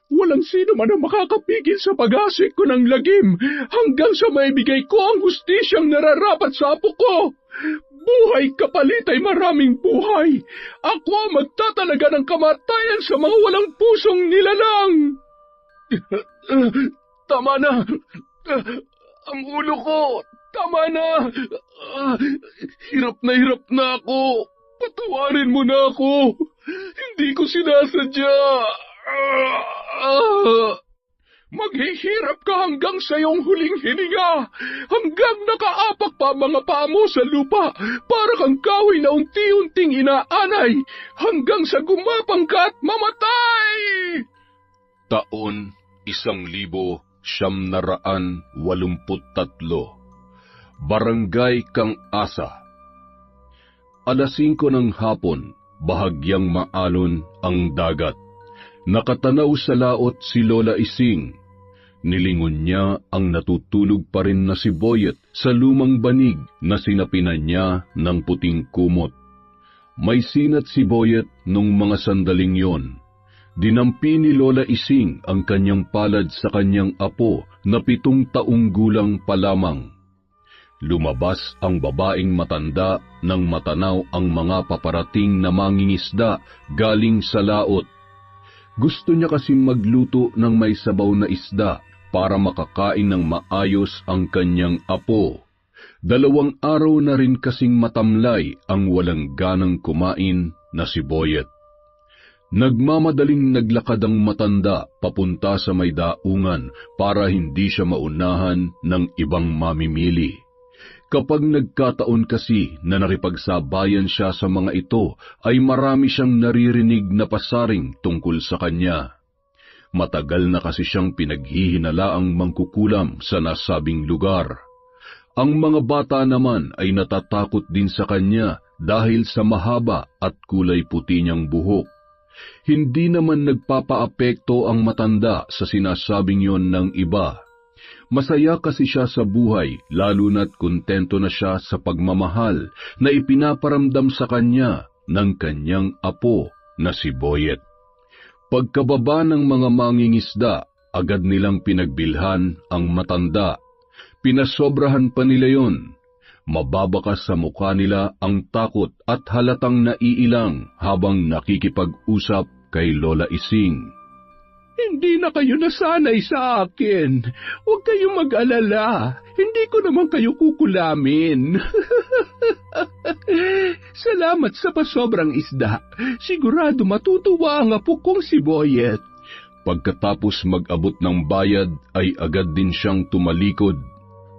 Walang sino man ang makakapigil sa pag-asik ko ng lagim hanggang sa maibigay ko ang hustisyang nararapat sa apo ko. Buhay kapalit ay maraming buhay. Ako ang magtatalaga ng kamatayan sa mga walang pusong nilalang. Tama na. Ang ulo ko. Tama na. Hirap na ako. Patawarin mo na ako. Hindi ko sinasadya. Maghihirap ka hanggang sa iyong huling hininga, hanggang nakaapak pa mga paa mo sa lupa, para kang kahoy na unti-unting inaanay, hanggang sa gumapang ka at mamatay! Taon 1983, Barangay Kang Asa. Alas 5 ng hapon, bahagyang maalon ang dagat. Nakatanaw sa laot si Lola Ising. Nilingon niya ang natutulog pa rin na si Boyet sa lumang banig na sinapinan niya ng puting kumot. May sinat si Boyet nung mga sandaling yon. Dinampi ni Lola Ising ang kanyang palad sa kanyang apo na 7 taong gulang pa lamang. Lumabas ang babaeng matanda nang matanaw ang mga paparating na mangingisda galing sa laot. Gusto niya kasing magluto ng may sabaw na isda para makakain ng maayos ang kanyang apo. 2 araw na rin kasing matamlay ang walang ganang kumain na si Boyet. Nagmamadaling naglakad ang matanda papunta sa may daungan para hindi siya maunahan ng ibang mamimili. Kapag nagkataon kasi na nakipagsabayan siya sa mga ito, ay marami siyang naririnig na pasaring tungkol sa kanya. Matagal na kasi siyang pinaghihinalaang mangkukulam sa nasabing lugar. Ang mga bata naman ay natatakot din sa kanya dahil sa mahaba at kulay puti niyang buhok. Hindi naman nagpapaapekto ang matanda sa sinasabing yon ng iba. Masaya kasi siya sa buhay, lalo na't kontento na siya sa pagmamahal na ipinaparamdam sa kanya ng kanyang apo na si Boyet. Pagkababa ng mga mangingisda, agad nilang pinagbilhan ang matanda. Pinasobrahan pa nila yon. Mababakas sa mukha nila ang takot at halatang naiilang habang nakikipag-usap kay Lola Ising. Hindi na kayo nasanay sa akin. Huwag kayong mag-alala. Hindi ko naman kayo kukulamin. Salamat sa pasobrang isda. Sigurado matutuwa ang apo kong si Boyet. Pagkatapos mag-abot ng bayad ay agad din siyang tumalikod.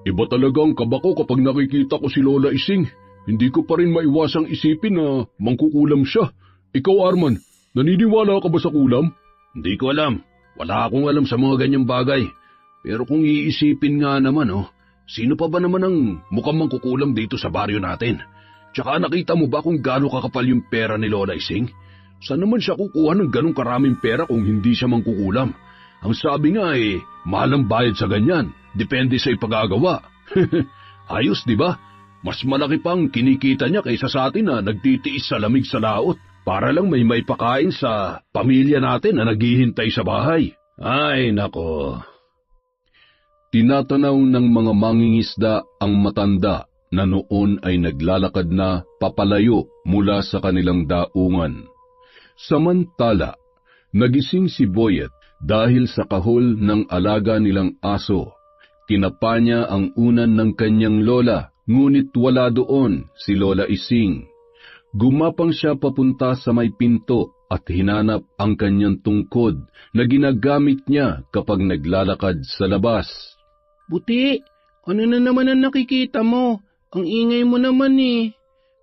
Iba talaga ang kaba ko kapag nakikita ko si Lola Ising. Hindi ko pa rin maiwasang isipin na mangkukulam siya. Ikaw, Arman, naniniwala ka ba sa kulam? Hindi ko alam. Wala akong alam sa mga ganyang bagay. Pero kung iisipin nga naman, sino pa ba naman ang mukhang mangkukulam dito sa baryo natin? Tsaka nakita mo ba kung gaano kakapal yung pera ni Lola Ising? Saan naman siya kukuha ng ganong karaming pera kung hindi siya mangkukulam? Ang sabi nga mahal ang bayad sa ganyan. Depende sa ipagagawa. Ayos, di ba? Mas malaki pang kinikita niya kaysa sa atin na nagtitiis sa lamig sa laot. Para lang may maipakain sa pamilya natin na naghihintay sa bahay. Ay, nako. Tinatanaw ng mga mangingisda ang matanda na noon ay naglalakad na papalayo mula sa kanilang daungan. Samantala, nagising si Boyet dahil sa kahol ng alaga nilang aso. Tinapa niya ang unan ng kanyang lola, ngunit wala doon si Lola Ising. Gumapang siya papunta sa may pinto at hinanap ang kanyang tungkod na ginagamit niya kapag naglalakad sa labas. Buti, ano na naman ang nakikita mo? Ang ingay mo naman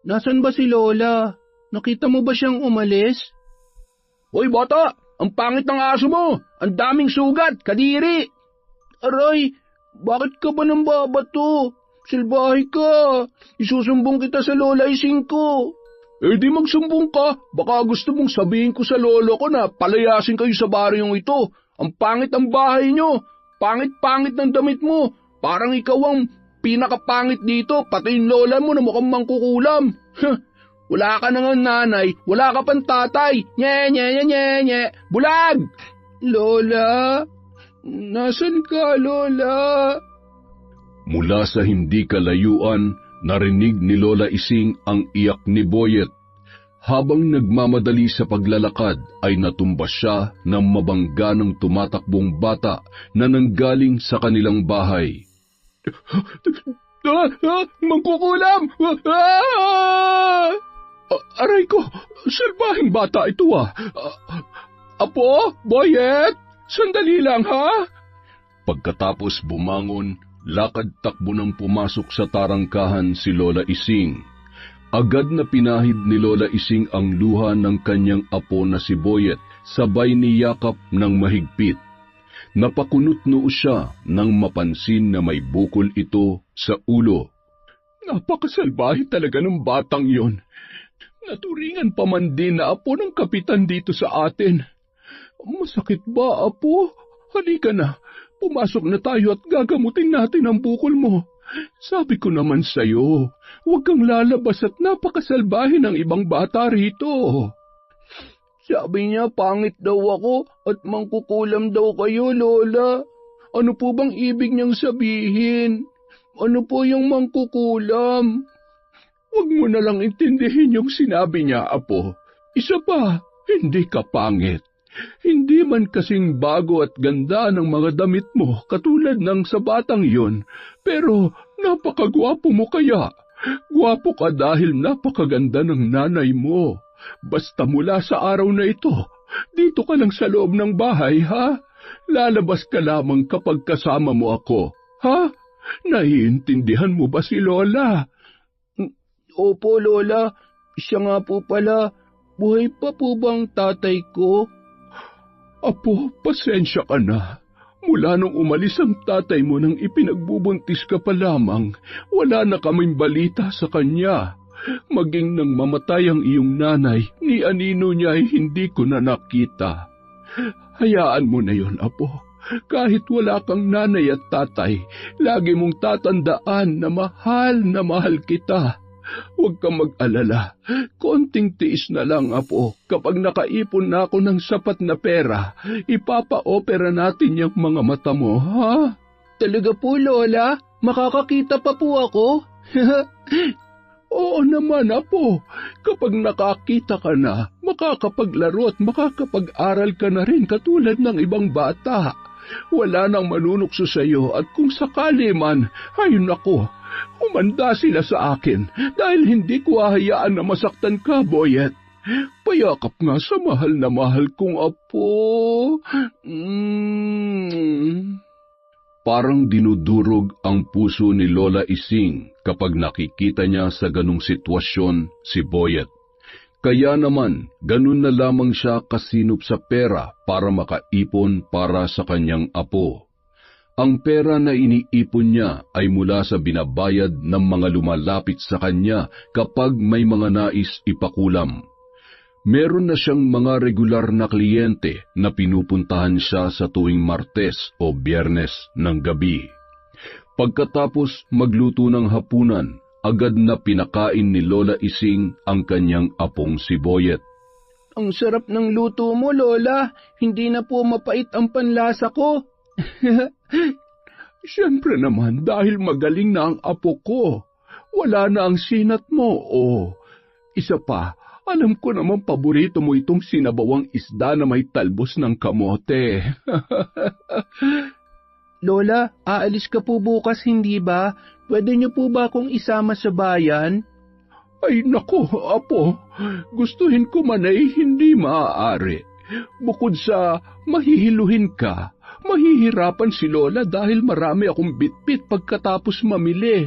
Nasaan ba si Lola? Nakita mo ba siyang umalis? Hoy bata, ang pangit ng aso mo! Ang daming sugat, kadiri! Aray, bakit ka ba nang babato? Silbahe ka! Isusumbong kita sa Lola Ising ko! Di magsumbong ka. Baka gusto mong sabihin ko sa lolo ko na palayasin kayo sa baryong ito. Ang pangit ng bahay nyo. Pangit-pangit ng damit mo. Parang ikaw ang pinakapangit dito, pati yung lola mo na mukhang mangkukulam. Wala ka na nga nanay, wala ka pang tatay. Nye, nye, nye, nye, nye. Bulag! Lola! Nasaan ka, Lola? Mula sa hindi kalayuan, narinig ni Lola Ising ang iyak ni Boyet. Habang nagmamadali sa paglalakad ay natumba siya ng mabangga ng tumatakbong bata na nanggaling sa kanilang bahay. Mangkukulam! Aray ko, salbahing bata ito Apo, Boyet, sandali lang ha? Pagkatapos bumangon, lakad-takbo nang pumasok sa tarangkahan si Lola Ising. Agad na pinahid ni Lola Ising ang luha ng kanyang apo na si Boyet, sabay niyakap ng mahigpit. Napakunot noo siya nang mapansin na may bukol ito sa ulo. Napakasalbahe talaga ng batang yon. Naturingan pa man din na apo ng kapitan dito sa atin. Masakit ba, apo? Halika na, pumasok na tayo at gagamutin natin ang bukol mo. Sabi ko naman sa'yo, huwag kang lalabas at napakasalbahe ng ibang bata rito. Sabi niya pangit daw ako at mangkukulam daw kayo, Lola. Ano po bang ibig niyang sabihin? Ano po yung mangkukulam? Huwag mo na lang intindihin yung sinabi niya, apo. Isa pa, hindi ka pangit. Hindi man kasing bago at ganda ng mga damit mo katulad ng sa batang yun, pero napakagwapo mo kaya. Gwapo ka dahil napakaganda ng nanay mo. Basta mula sa araw na ito, dito ka lang sa loob ng bahay, ha? Lalabas ka lamang kapag kasama mo ako, ha? Naiintindihan mo ba si Lola? Opo, Lola. Siya nga po pala. Buhay pa po bang tatay ko? Apo, pasensya ka na. Mula nung umalis ang tatay mo nang ipinagbubuntis ka pa lamang, wala na kaming balita sa kanya. Maging nang mamatay ang iyong nanay, ni anino niya ay hindi ko na nakita. Hayaan mo na yon, apo. Kahit wala kang nanay at tatay, lagi mong tatandaan na mahal kita. Huwag kang mag-alala. Konting tiis na lang, apo. Kapag nakaipon na ako ng sapat na pera, ipapa-opera natin yung mga mata mo, ha? Talaga po, Lola? Makakakita pa po ako? Oo naman, apo. Kapag nakakita ka na, makakapaglaro at makakapag-aral ka na rin katulad ng ibang bata. Wala nang manunukso sa iyo at kung sakali man, ay nako, humanda sila sa akin dahil hindi ko hahayaan na masaktan ka, Boyet. Payakap nga sa mahal na mahal kong apo. Parang dinudurog ang puso ni Lola Ising kapag nakikita niya sa ganong sitwasyon si Boyet. Kaya naman, ganun na lamang siya kasinop sa pera para makaipon para sa kanyang apo. Ang pera na iniipon niya ay mula sa binabayad ng mga lumalapit sa kanya kapag may mga nais ipakulam. Meron na siyang mga regular na kliyente na pinupuntahan siya sa tuwing Martes o Biyernes ng gabi. Pagkatapos magluto ng hapunan, agad na pinakain ni Lola Ising ang kanyang apong si Boyet. Ang sarap ng luto mo, Lola. Hindi na po mapait ang panlasa ko. Siyempre naman, dahil magaling na ang apo ko. Wala na ang sinat mo, Isa pa, alam ko naman paborito mo itong sinabawang isda na may talbos ng kamote. Lola, aalis ka po bukas, hindi ba? Pwede niyo po ba akong isama sa bayan? Ay nako, apo. Gustuhin ko man ay hindi maaari. Bukod sa mahihiluhin ka, mahihirapan si Lola dahil marami akong bitbit pagkatapos mamili.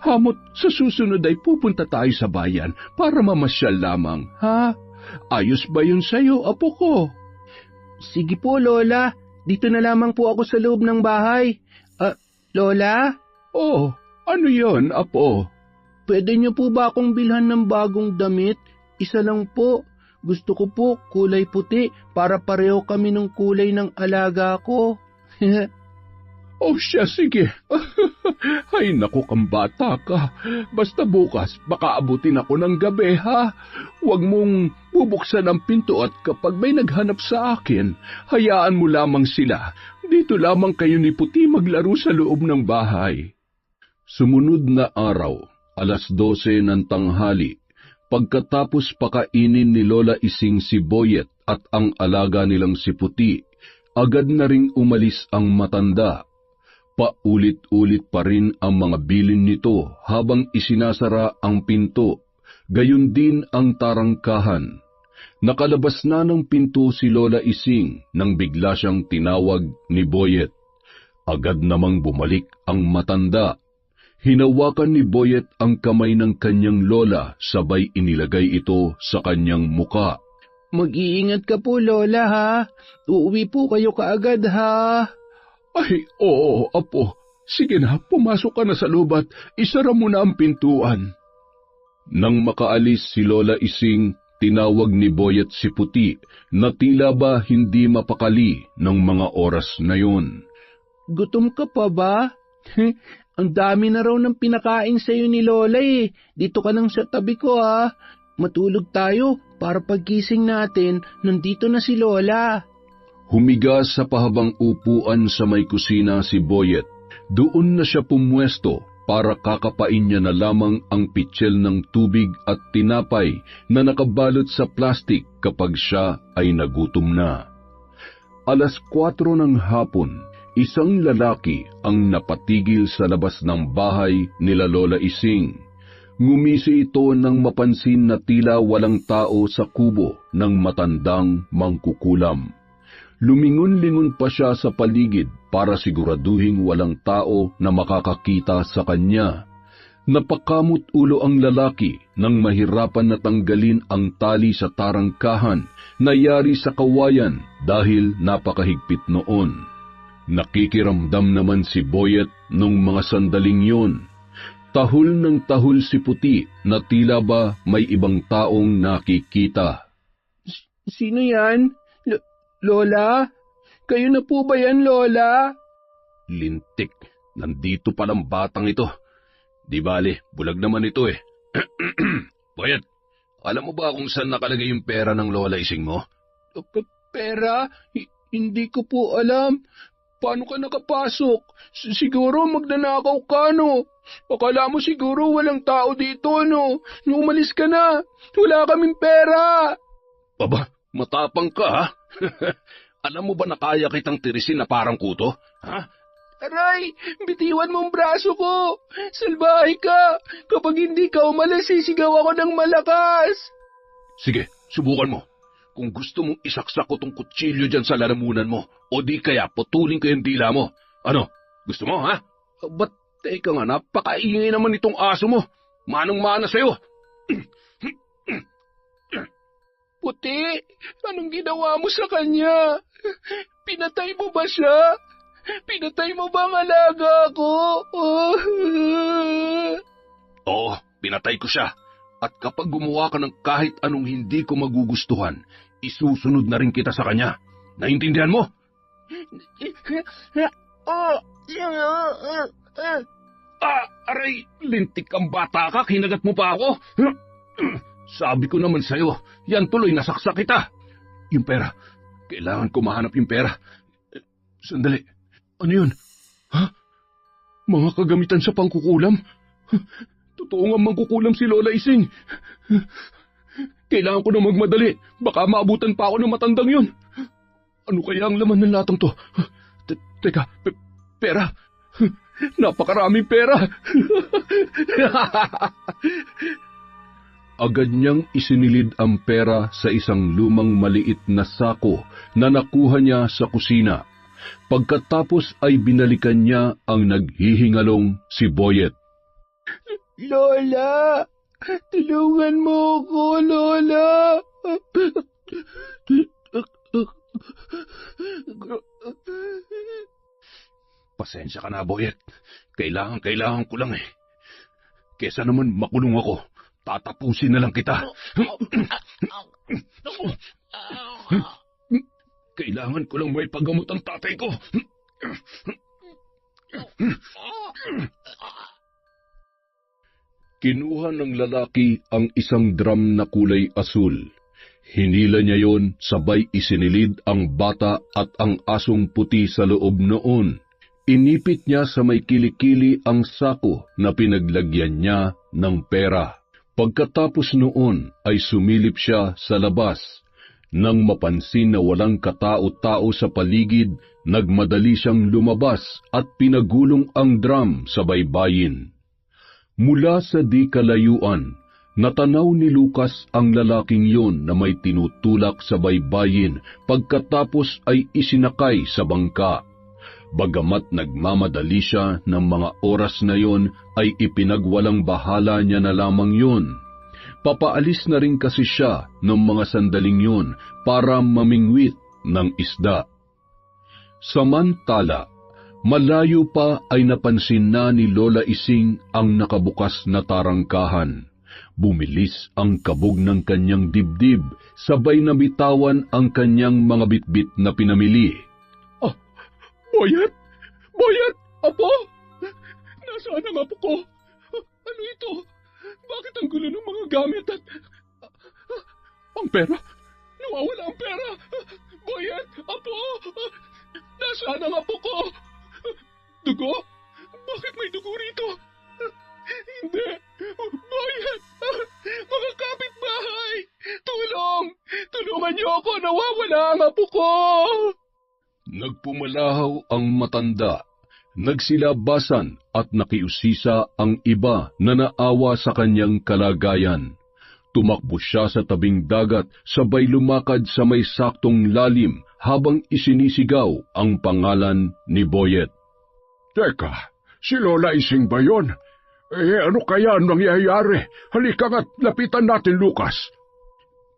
Hamot sa susunod ay pupunta tayo sa bayan para mamasyal lamang, ha? Ayos ba yun sa'yo, apo ko? Sige po, Lola. Dito na lamang po ako sa loob ng bahay. Lola? Oh, ano yon, apo? Pwede niyo po ba akong bilhan ng bagong damit? Isa lang po. Gusto ko po kulay puti para pareho kami ng kulay ng alaga ko. O siya, sige. Ay, naku kang bata ka. Basta bukas, baka abutin ako ng gabi, ha? Huwag mong bubuksan ang pinto at kapag may naghanap sa akin, hayaan mo lamang sila. Dito lamang kayo ni Puti maglaro sa loob ng bahay. Sumunod na araw, 12:00 ng tanghali, pagkatapos pakainin ni Lola Ising si Boyet at ang alaga nilang si Puti, agad na ring umalis ang matanda. Paulit-ulit pa rin ang mga bilin nito habang isinasara ang pinto, gayon din ang tarangkahan. Nakalabas na ng pinto si Lola Ising nang bigla siyang tinawag ni Boyet. Agad namang bumalik ang matanda. Hinawakan ni Boyet ang kamay ng kanyang lola, sabay inilagay ito sa kanyang muka. Mag-iingat ka po, Lola, ha? Uuwi po kayo kaagad, ha? Ay, oo, apo. Sige na, pumasok ka na sa loob at isara mo na ang pintuan. Nang makaalis si Lola Ising, tinawag ni Boyet si Puti na tila ba hindi mapakali ng mga oras na yun. Gutom ka pa ba? Ang dami na raw ng pinakain sa'yo ni Lola eh. Dito ka nang sa tabi ko, ha? Matulog tayo para pagkising natin, nandito na si Lola. Humiga sa pahabang upuan sa may kusina si Boyet. Doon na siya pumwesto para kakapain niya na lamang ang pitsil ng tubig at tinapay na nakabalot sa plastik kapag siya ay nagutom na. 4:00 ng hapon, isang lalaki ang napatigil sa labas ng bahay nila Lola Ising. Ngumisi ito nang mapansin na tila walang tao sa kubo ng matandang mangkukulam. Lumingon-lingon pa siya sa paligid para siguraduhing walang tao na makakakita sa kanya. Napakamot ulo ang lalaki nang mahirapan na tanggalin ang tali sa tarangkahan na yari sa kawayan dahil napakahigpit noon. Nakikiramdam naman si Boyet nung mga sandaling yon. Tahol ng tahol si Puti na tila ba may ibang taong nakikita. Sino yan? Lola? Kayo na po ba yan, Lola? Lintik, nandito palang batang ito. Di bale, bulag naman ito eh. Boyet, alam mo ba kung saan nakalagay yung pera ng Lola Ising mo? Pera? Hindi ko po alam. Paano ka nakapasok? Siguro magnanakaw ka, no? Akala mo siguro walang tao dito, no? Umalis ka na. Wala kaming pera. Aba, matapang ka, ha? Alam mo ba na kaya kitang tirisin na parang kuto? Ha? Aray, bitiwan mo ang braso ko. Salbahe ka. Kapag hindi ka umalis, sisigaw ako ng malakas. Sige, subukan mo. Kung gusto mong isaksak ko tong kutsilyo dyan sa lalamunan mo, o di kaya putulin ko yung dila mo. Ano? Gusto mo, ha? Ba't teka nga, napakaingay naman itong aso mo. Manong-mana sa'yo. Puti, anong ginawa mo sa kanya? Pinatay mo ba siya? Pinatay mo ba ang alaga ko? Oo, pinatay ko siya. At kapag gumawa ka ng kahit anong hindi ko magugustuhan, isusunod na rin kita sa kanya. Naintindihan mo? Aray, lintik kang bata ka, kinagat mo pa ako. Sabi ko naman sa'yo, yan tuloy nasaksak kita. Yung pera, kailangan ko mahanap yung pera. Sandali, ano yun? Ha? Mga kagamitan sa pangkukulam? Totoo nga mangkukulam si Lola Ising. Kailangan ko na magmadali. Baka maabutan pa ako ng matandang yun. Ano kaya ang laman ng latang to? Teka, pera. Napakaraming pera. Agad niyang isinilid ang pera sa isang lumang maliit na sako na nakuha niya sa kusina. Pagkatapos ay binalikan niya ang naghihingalong si Boyet. Lola, tulungan mo ako, Lola. Pasensya ka na, Boyet. Kailangan ko lang eh. Kesa naman makulong ako, tatapusin na lang kita. Kailangan ko lang may paggamot ang tatay ko. Kinuha ng lalaki ang isang drum na kulay asul. Hinila niya yon, sabay isinilid ang bata at ang asong puti sa loob noon. Inipit niya sa may kilikili ang sako na pinaglagyan niya ng pera. Pagkatapos noon ay sumilip siya sa labas. Nang mapansin na walang katao-tao sa paligid, nagmadali siyang lumabas at pinagulong ang drum sa baybayin. Mula sa di kalayuan, natanaw ni Lucas ang lalaking yon na may tinutulak sa baybayin, pagkatapos ay isinakay sa bangka. Bagamat nagmamadali siya ng mga oras na yon, ay ipinagwalang bahala niya na lamang yon. Papaalis na rin kasi siya ng mga sandaling yon para mamingwit ng isda. Samantala, malayo pa ay napansin na ni Lola Ising ang nakabukas na tarangkahan. Bumilis ang kabog ng kanyang dibdib, sabay na bitawan ang kanyang mga bitbit na pinamili. Boyet! Boyet! Apo! Nasaan ang apo ko? Ano ito? Bakit ang gulo ng mga gamit at... ang pera? Nawawala ang pera! Boyet! Apo! Nasaan ang apo ko? Dugo? Bakit may dugo rito? Hindi! Boyet! Mga kapitbahay! Tulong! Tulungan niyo ako! Nawawala ang apo ko! Nagpumalahaw ang matanda, nagsilabasan at nakiusisa ang iba na naawa sa kanyang kalagayan. Tumakbo siya sa tabing dagat, sabay lumakad sa may saktong lalim habang isinisigaw ang pangalan ni Boyet. Teka, si Lola Ising ba yun? Ano kaya ang nangyayari? Halika nga't lapitan natin, Lucas.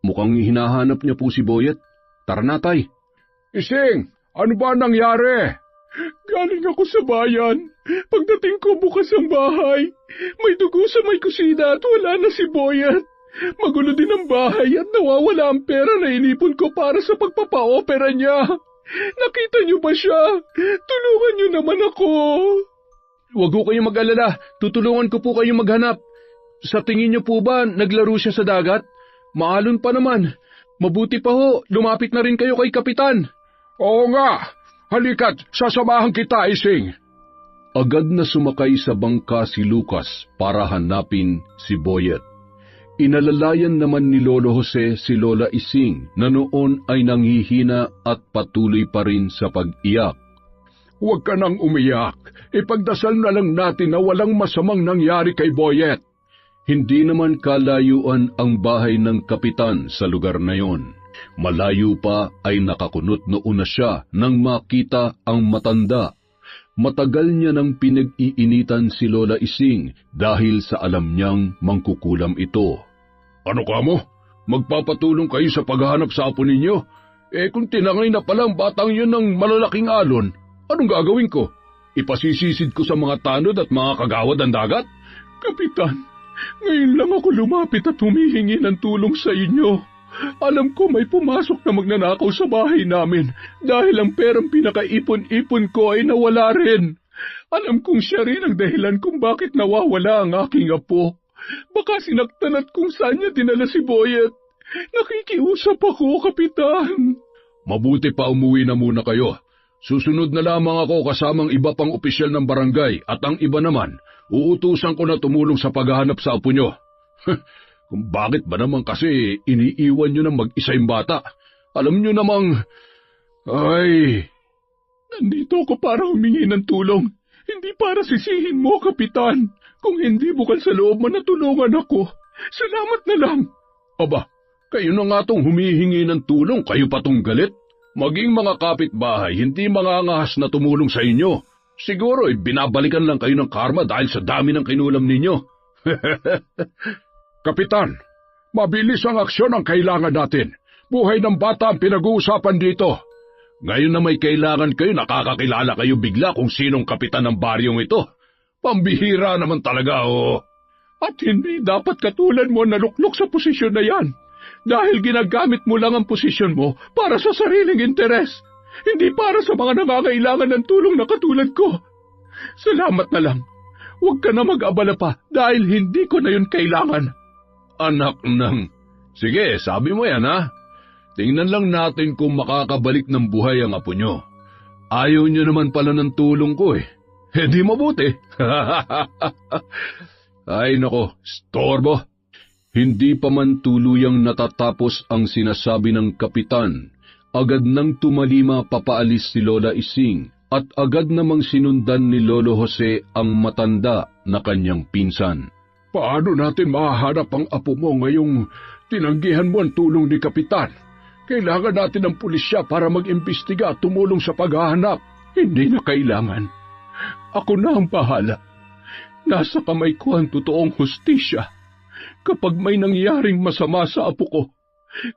Mukhang hinahanap niya po si Boyet. Tara na, tay. Ising, ano ba nangyari? Galing ako sa bayan. Pagdating ko bukas ang bahay, may dugo sa may kusina at wala na si Boyet. Magulo din ang bahay at nawawala ang pera na inipon ko para sa pagpapa-opera niya. Nakita niyo ba siya? Tulungan niyo naman ako. Huwag ko kayong mag-alala. Tutulungan ko po kayong maghanap. Sa tingin niyo po ba naglaro siya sa dagat? Maalon pa naman. Mabuti pa ho, lumapit na rin kayo kay Kapitan. Oo nga. Halika't sasamahan kita, Ising. Agad na sumakay sa bangka si Lucas para hanapin si Boyet. Inalalayan naman ni Lolo Jose si Lola Ising na noon ay nanghihina at patuloy pa rin sa pag-iyak. Huwag ka nang umiyak. Ipagdasal na lang natin na walang masamang nangyari kay Boyet. Hindi naman kalayuan ang bahay ng kapitan sa lugar na yon. Malayo pa ay nakakunot noon na siya nang makita ang matanda. Matagal niya nang pinag-iinitan si Lola Ising dahil sa alam niyang mangkukulam ito. Ano ka mo? Magpapatulong kayo sa paghahanap sa apo ninyo? Kung tinangay na palang batang yun ng malalaking alon, anong gagawin ko? Ipasisisid ko sa mga tanod at mga kagawad ang dagat? Kapitan, ngayon lang ako lumapit at humihingi ng tulong sa inyo. Alam ko may pumasok na magnanakaw sa bahay namin dahil ang perang pinakaipon-ipon ko ay nawala rin. Alam kong siya rin ang dahilan kung bakit nawawala ang aking apo. Baka sinaktan at kung saan niya dinala si Boyet. Nakikiusap ako, Kapitan. Mabuti pa umuwi na muna kayo. Susunod na lamang ako kasamang iba pang opisyal ng barangay at ang iba naman, uutusan ko na tumulong sa paghahanap sa apo nyo. Kung bakit ba naman kasi iniiwan nyo ng mag-isa yung bata? Alam nyo namang... Ay... Nandito ako para humingi ng tulong. Hindi para sisihin mo, Kapitan. Kung hindi bukal sa loob mo na tulungan ako, salamat na lang. Aba, kayo na nga tong humihingi ng tulong, kayo pa tong galit. Maging mga kapitbahay, hindi mangangahas na tumulong sa inyo. Siguro binabalikan lang kayo ng karma dahil sa dami ng kinulam ninyo. Kapitan, mabilis ang aksyon ang kailangan natin. Buhay ng bata ang pinag-uusapan dito. Ngayon na may kailangan kayo, nakakakilala kayo bigla kung sinong kapitan ng baryong ito. Pambihira naman talaga, oh. At hindi dapat katulad mo naluklok sa posisyon na yan. Dahil ginagamit mo lang ang posisyon mo para sa sariling interes. Hindi para sa mga nangangailangan ng tulong na katulad ko. Salamat na lang. Huwag ka na mag-abala pa dahil hindi ko na yun kailangan. Anak ng... Sige, sabi mo yan ha. Tingnan lang natin kung makakabalik ng buhay ang apo nyo. Ayaw nyo naman pala ng tulong ko eh. Di mabuti. Ay nako, storbo. Hindi pa man tuluyang natatapos ang sinasabi ng kapitan, agad nang tumalima papaalis si Lola Ising at agad namang sinundan ni Lolo Jose ang matanda na kanyang pinsan. Paano natin mahahanap ang apo mo ngayong tinanggihan mo ang tulong ni kapitan? Kailangan natin ng pulisya para mag-imbestiga at tumulong sa paghahanap. Hindi na kailangan. Ako na ang bahala. Nasa kamay ko ang totoong hustisya. Kapag may nangyaring masama sa apo ko,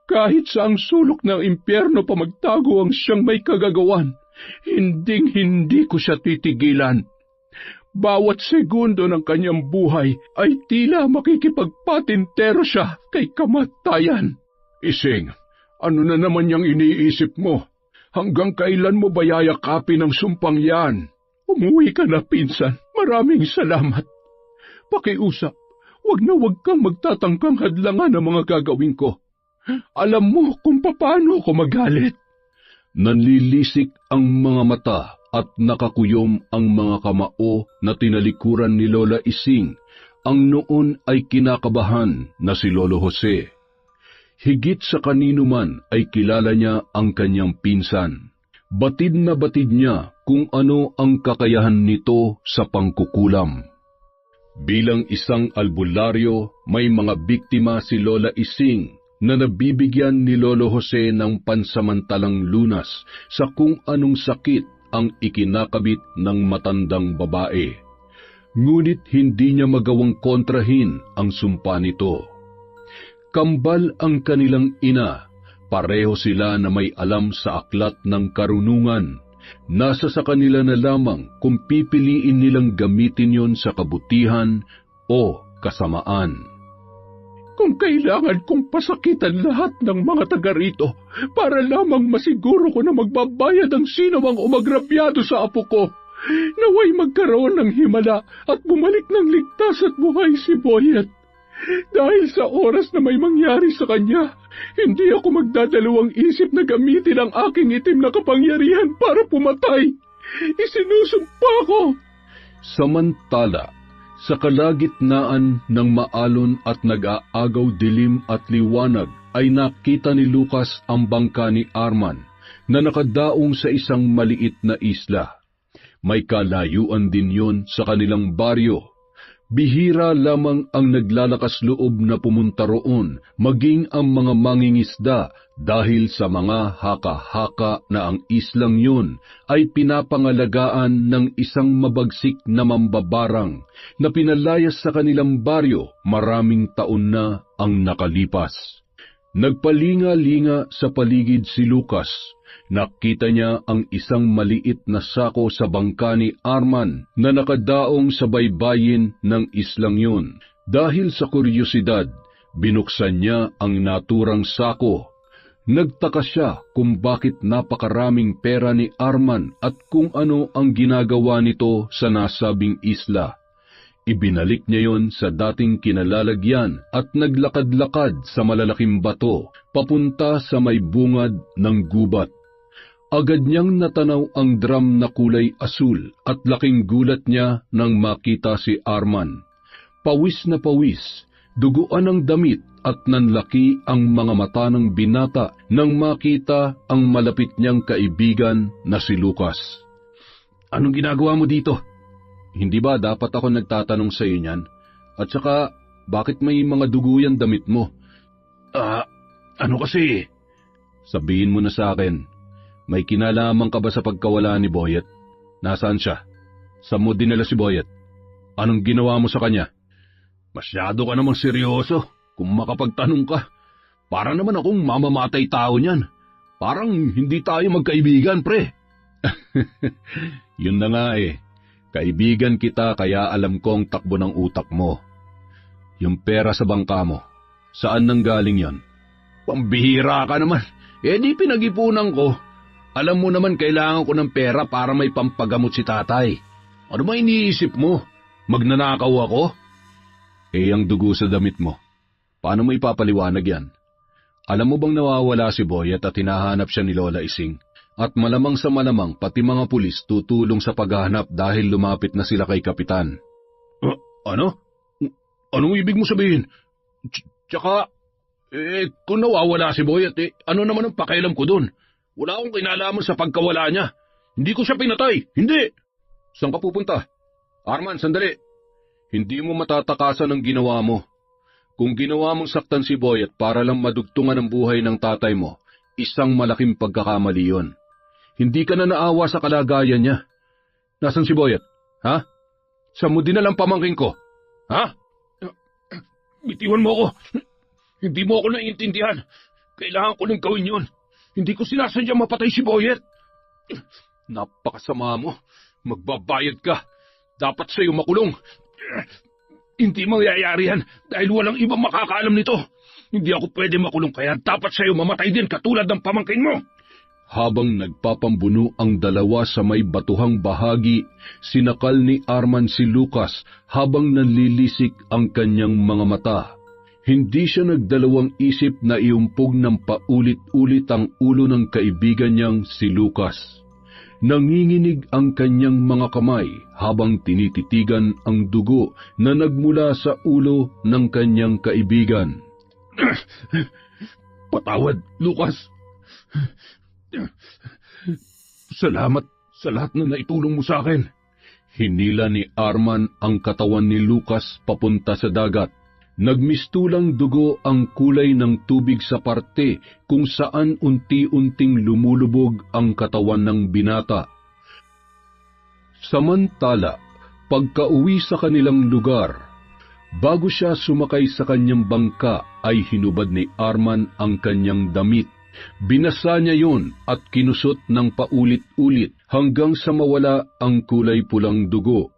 kahit sa ang sulok ng impyerno pa magtago ang siyang may kagagawan, hindi ko siya titigilan. Bawat segundo ng kanyang buhay ay tila makikipagpatintero siya kay kamatayan. Ising, ano na naman yung iniisip mo? Hanggang kailan mo ba yayakapin ang sumpang yan? Umuwi ka na, pinsan. Maraming salamat. Pakiusap, wag kang magtatangkang hadlangan ang mga gagawin ko. Alam mo kung paano ako magalit. Nanlilisik ang mga mata at nakakuyom ang mga kamao na tinalikuran ni Lola Ising, ang noon ay kinakabahan na si Lolo Jose. Higit sa kanino man ay kilala niya ang kanyang pinsan. Batid na batid niya kung ano ang kakayahan nito sa pangkukulam. Bilang isang albularyo, may mga biktima si Lola Ising na nabibigyan ni Lolo Jose ng pansamantalang lunas sa kung anong sakit ang ikinakabit ng matandang babae. Ngunit hindi niya magawang kontrahin ang sumpa nito. Kambal ang kanilang ina, pareho sila na may alam sa aklat ng karunungan. Nasa sa kanila na lamang kung pipiliin nilang gamitin yon sa kabutihan o kasamaan. Kung kailangan kong pasakitan lahat ng mga taga rito para lamang masiguro ko na magbabayad ang sino mang umagrabyado sa apo ko, naway magkaroon ng himala at bumalik ng ligtas at buhay si Boyet. Dahil sa oras na may mangyari sa kanya, hindi ako magdadalawang isip na gamitin ang aking itim na kapangyarihan para pumatay. Isinusumpa ko. Samantala, sa kalagitnaan ng maalon at nag-aagaw dilim at liwanag ay nakita ni Lucas ang bangka ni Arman na nakadaong sa isang maliit na isla. May kalayuan din yon sa kanilang baryo. Bihira lamang ang naglalakas loob na pumunta roon, maging ang mga mangingisda dahil sa mga haka-haka na ang islang yun ay pinapangalagaan ng isang mabagsik na mambabarang na pinalayas sa kanilang baryo maraming taon na ang nakalipas. Nagpalinga-linga sa paligid si Lucas. Nakita niya ang isang maliit na sako sa bangka ni Arman na nakadaong sa baybayin ng islang yun. Dahil sa kuryosidad, binuksan niya ang naturang sako. Nagtaka siya kung bakit napakaraming pera ni Arman at kung ano ang ginagawa nito sa nasabing isla. Ibinalik niya yon sa dating kinalalagyan at naglakad-lakad sa malalaking bato papunta sa may bungad ng gubat. Agad niyang natanaw ang drum na kulay asul at laking gulat niya nang makita si Arman. Pawis na pawis, duguan ang damit at nanlaki ang mga mata ng binata nang makita ang malapit niyang kaibigan na si Lucas. Anong ginagawa mo dito? Hindi ba dapat ako nagtatanong sa iyo niyan? At saka, bakit may mga dugo yan damit mo? Ano kasi? Sabihin mo na sa akin. May kinalaman ka ba sa pagkawala ni Boyet? Nasaan siya? Saan mo dinala si Boyet? Anong ginawa mo sa kanya? Masyado ka namang seryoso kung makapagtanong ka. Para naman akong mamamatay tao niyan. Parang hindi tayo magkaibigan, pre. Yun na nga eh. Kaibigan kita kaya alam ko ang takbo ng utak mo. Yung pera sa bangka mo, saan nanggaling yon? Pambihira ka naman. Di pinag-ipunan ko. Alam mo naman kailangan ko ng pera para may pampagamot si tatay. Ano ba iniisip mo? Magnanakaw ako? Ang dugo sa damit mo. Paano mo ipapaliwanag yan? Alam mo bang nawawala si Boyet at hinahanap siya ni Lola Ising? At malamang sa malamang pati mga pulis tutulong sa paghahanap dahil lumapit na sila kay Kapitan. Ano? Anong ibig mo sabihin? Tsaka, kung nawawala si Boyet, ano naman ang pakialam ko dun? Wala akong kinalaman sa pagkawala niya. Hindi ko siya pinatay. Hindi! Saan ka pupunta? Arman, sandali. Hindi mo matatakasan ang ginawa mo. Kung ginawa mong saktan si Boyet para lang madugtungan ang buhay ng tatay mo, isang malaking pagkakamali yun. Hindi ka na naawa sa kalagayan niya. Nasaan si Boyet? Ha? Saan mo dinalang pamangkin ko? Ha? Bitiwan mo ako. Hindi mo ako naiintindihan. Kailangan ko nang gawin yun. Hindi ko sinasadyang mapatay si Boyet. Napakasama mo. Magbabayad ka. Dapat sa'yo makulong. Hindi mangyayari yan dahil walang ibang makakaalam nito. Hindi ako pwede makulong kaya dapat sa'yo mamatay din katulad ng pamangkin mo. Habang nagpapambuno ang dalawa sa may batuhang bahagi, sinakal ni Arman si Lucas habang nanlilisik ang kanyang mga mata. Hindi siya nagdalawang isip na iumpog ng paulit-ulit ang ulo ng kaibigan niyang si Lucas. Nanginginig ang kanyang mga kamay habang tinititigan ang dugo na nagmula sa ulo ng kanyang kaibigan. Patawad, Lucas. Salamat sa lahat na naitulong mo sa akin. Hinila ni Arman ang katawan ni Lucas papunta sa dagat. Nagmistulang dugo ang kulay ng tubig sa parte kung saan unti-unting lumulubog ang katawan ng binata. Samantala, pagka-uwi sa kanilang lugar, bago siya sumakay sa kanyang bangka ay hinubad ni Arman ang kanyang damit. Binasa niya yon at kinusot ng paulit-ulit hanggang sa mawala ang kulay pulang dugo.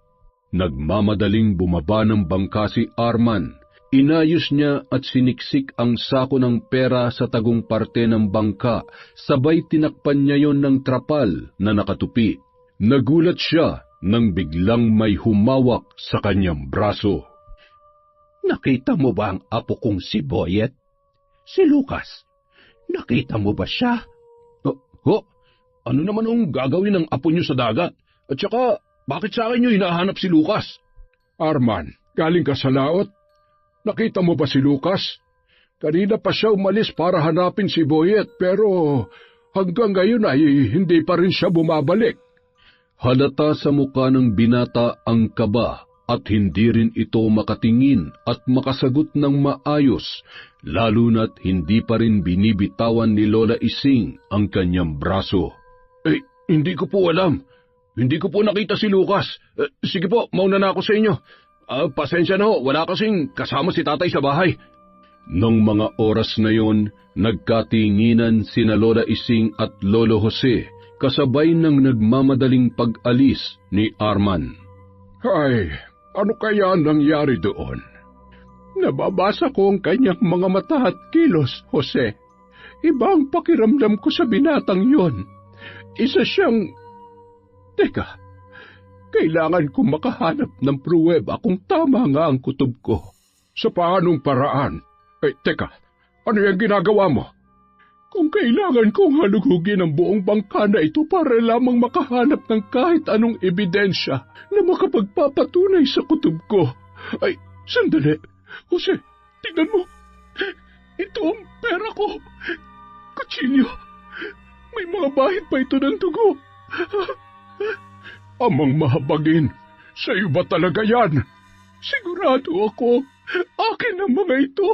Nagmamadaling bumaba ng bangka si Arman. Inayos niya at siniksik ang sako ng pera sa tagong parte ng bangka, sabay tinakpan niya yon ng trapal na nakatupi. Nagulat siya nang biglang may humawak sa kanyang braso. Nakita mo ba ang apo kong si Boyet? Si Lucas. Nakita mo ba siya? Ano naman ang gagawin ng apo niyo sa dagat? At saka, bakit sa akin niyo hinahanap si Lucas? Arman, galing ka sa laot? Nakita mo ba si Lucas? Kanina pa siya umalis para hanapin si Boyet pero hanggang ngayon ay hindi pa rin siya bumabalik. Halata sa mukha ng binata ang kaba at hindi rin ito makatingin at makasagot ng maayos, lalo na't hindi pa rin binibitawan ni Lola Ising ang kanyang braso. Hindi ko po alam. Hindi ko po nakita si Lucas. Sige po, mauna na ako sa inyo. Pasensya na ho, wala kasing kasama si tatay sa bahay. Nung mga oras na yon, nagkatinginan sina Lola Ising at Lolo Jose, kasabay ng nagmamadaling pag-alis ni Arman. Ay, ano kaya nangyari doon? Nababasa ko ang kanyang mga mata at kilos, Jose. Iba ang pakiramdam ko sa binatang yon. Isa siyang... Teka, kailangan kong makahanap ng pruweba kung tama nga ang kutob ko. Sa paanong paraan? Teka, ano yung ginagawa mo? Kung kailangan kong halugugin ang buong bangka na ito para lamang makahanap ng kahit anong ebidensya na makapagpapatunay sa kutob ko. Ay, sandali. Jose, tignan mo. Ito ang pera ko. Kutsilyo. May mga bahid pa ito ng dugo. Amang mahabagin, sa'yo ba talaga yan? Sigurado ako, akin ang mga ito.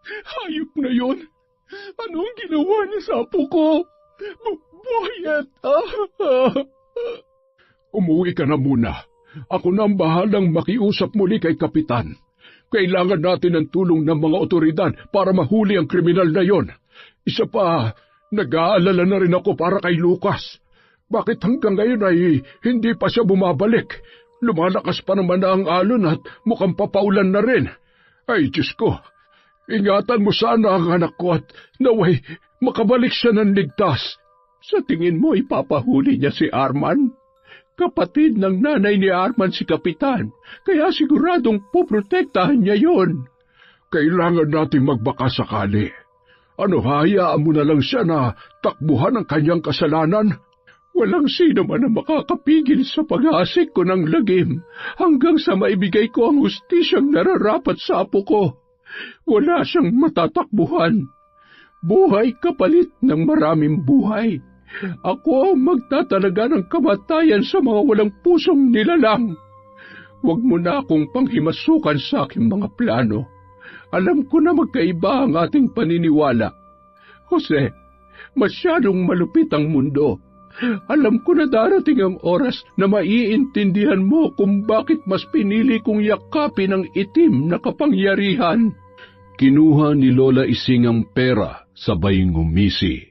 Hayop na yon. Ano ang ginawa niya sa apo ko? Boyet! Umuwi ka na muna. Ako na ang bahalang makiusap muli kay Kapitan. Kailangan natin ng tulong ng mga otoridad para mahuli ang kriminal na yon. Isa pa, nag-aalala na rin ako para kay Lucas. Bakit hanggang ngayon ay hindi pa siya bumabalik? Lumalakas pa naman na ang alon at mukhang papaulan na rin. Ay, Diyos ko, ingatan mo sana ang anak ko at naway makabalik siya ng ligtas. Sa tingin mo ipapahuli niya si Arman? Kapatid ng nanay ni Arman si Kapitan, kaya siguradong poprotektahan niya yon. Kailangan nating magbaka sakali. Hayaan mo na lang siya na takbuhan ang kanyang kasalanan? Walang sino man ang makakapigil sa pag-aasik ko ng lagim hanggang sa maibigay ko ang hustisyang nararapat sa apo ko. Wala siyang matatakbuhan. Buhay kapalit ng maraming buhay. Ako magtatalaga ng kamatayan sa mga walang pusong nilalang. Huwag mo na akong panghimasukan sa aking mga plano. Alam ko na magkaiba ang ating paniniwala. Jose, masyadong malupit ang mundo. Alam ko na darating ang oras na maiintindihan mo kung bakit mas pinili kong yakapin ang itim na kapangyarihan. Kinuha ni Lola Ising ang pera, sabay ngumisi.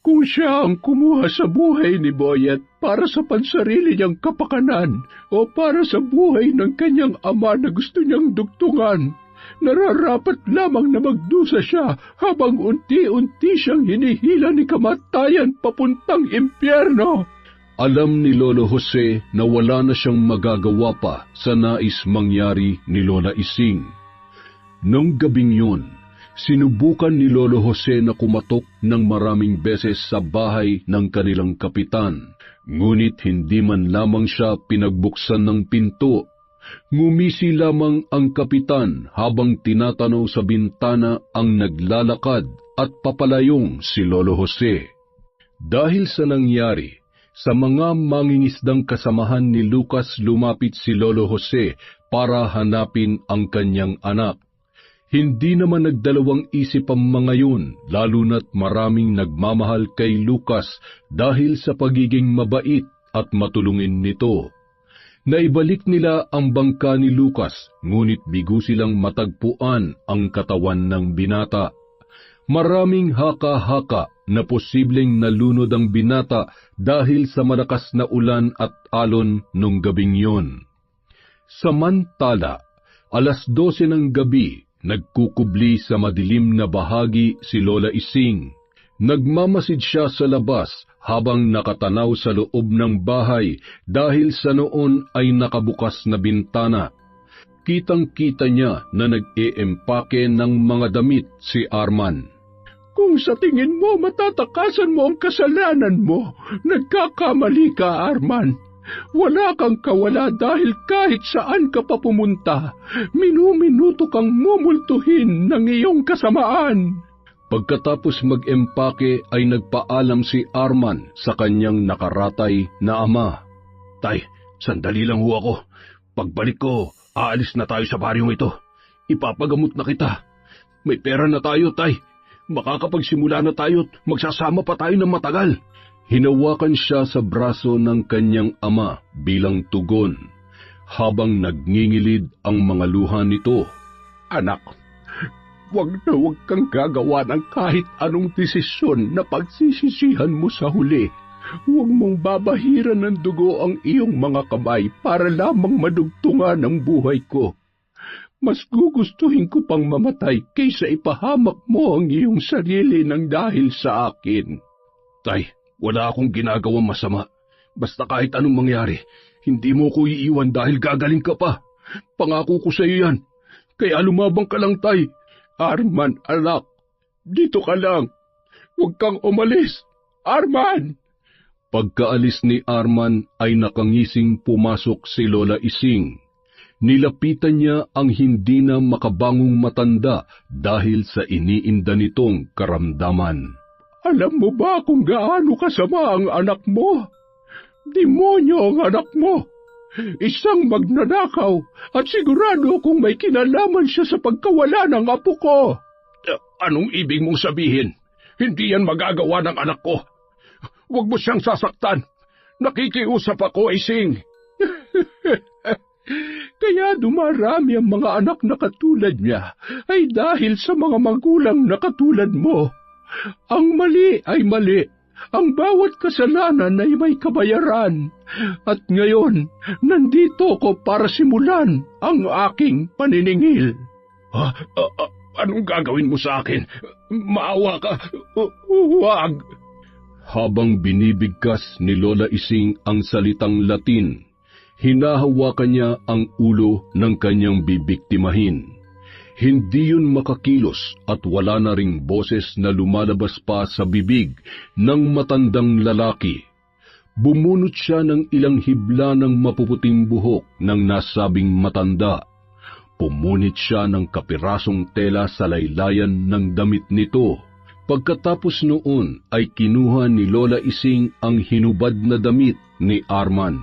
Kung siya ang kumuha sa buhay ni Boyet para sa pansarili niyang kapakanan o para sa buhay ng kanyang ama na gusto niyang dugtungan, nararapat lamang na magdusa siya habang unti-unti siyang hinihila ni kamatayan papuntang impyerno. Alam ni Lolo Jose na wala na siyang magagawa pa sa nais mangyari ni Lola Ising. Nung gabing yun, sinubukan ni Lolo Jose na kumatok ng maraming beses sa bahay ng kanilang kapitan, ngunit hindi man lamang siya pinagbuksan ng pinto. Ngumisi lamang ang kapitan habang tinatanaw sa bintana ang naglalakad at papalayong si Lolo Jose. Dahil sa nangyari, sa mga mangingisdang kasamahan ni Lucas lumapit si Lolo Jose para hanapin ang kanyang anak. Hindi naman nagdalawang isip ang mga yun, lalo na't maraming nagmamahal kay Lucas dahil sa pagiging mabait at matulungin nito. Naibalik nila ang bangka ni Lucas, ngunit bigo silang matagpuan ang katawan ng binata. Maraming haka-haka na posibleng nalunod ang binata dahil sa malakas na ulan at alon nung gabing yon. Samantala, 12:00 ng gabi, nagkukubli sa madilim na bahagi si Lola Ising. Nagmamasid siya sa labas habang nakatanaw sa loob ng bahay dahil sa noon ay nakabukas na bintana. Kitang-kita niya na nag-eempake ng mga damit si Arman. Kung sa tingin mo matatakasan mo ang kasalanan mo, nagkakamali ka, Arman. Wala kang kawala dahil kahit saan ka pa pumunta, minuminuto kang mumultuhin ng iyong kasamaan. Pagkatapos mag-empake ay nagpaalam si Arman sa kanyang nakaratay na ama. Tay, sandali lang ho ako. Pagbalik ko, aalis na tayo sa baryong ito. Ipapagamot na kita. May pera na tayo, Tay. Makakapagsimula na tayo at magsasama pa tayo ng matagal. Hinawakan siya sa braso ng kanyang ama bilang tugon, habang nagngingilid ang mga luha nito. Anak, wag kang gagawa ng kahit anong desisyon na pagsisisihan mo sa huli. Huwag mong babahiran ng dugo ang iyong mga kamay para lamang madugtungan ang buhay ko. Mas gugustuhin ko pang mamatay kaysa ipahamak mo ang iyong sarili ng dahil sa akin. Tay, wala akong ginagawang masama. Basta kahit anong mangyari, hindi mo ko iiwan dahil gagaling ka pa. Pangako ko sa iyo yan. Kaya lumabang ka lang, Tay. Arman, anak, dito ka lang. Huwag kang umalis. Arman! Pagkaalis ni Arman ay nakangising pumasok si Lola Ising. Nilapitan niya ang hindi na makabangong matanda dahil sa iniinda nitong karamdaman. Alam mo ba kung gaano kasama ang anak mo? Demonyo ang anak mo. Isang magnanakaw at sigurado kung may kinalaman siya sa pagkawala ng apo ko. Anong ibig mong sabihin? Hindi yan magagawa ng anak ko. Huwag mo siyang sasaktan. Nakikiusap ako, Ising. Kaya dumarami ang mga anak na katulad niya ay dahil sa mga magulang na katulad mo. Ang mali ay mali. Ang bawat kasalanan ay may kabayaran. At ngayon, nandito ko para simulan ang aking paniningil. Anong gagawin mo sa akin? Maawa ka. Huwag. Habang binibigkas ni Lola Ising ang salitang Latin, hinahawakan niya ang ulo ng kanyang bibiktimahin. Hindi yun makakilos at wala na ring boses na lumalabas pa sa bibig ng matandang lalaki. Bumunot siya ng ilang hibla ng mapuputing buhok ng nasabing matanda. Pumunit siya ng kapirasong tela sa laylayan ng damit nito. Pagkatapos noon ay kinuha ni Lola Ising ang hinubad na damit ni Arman.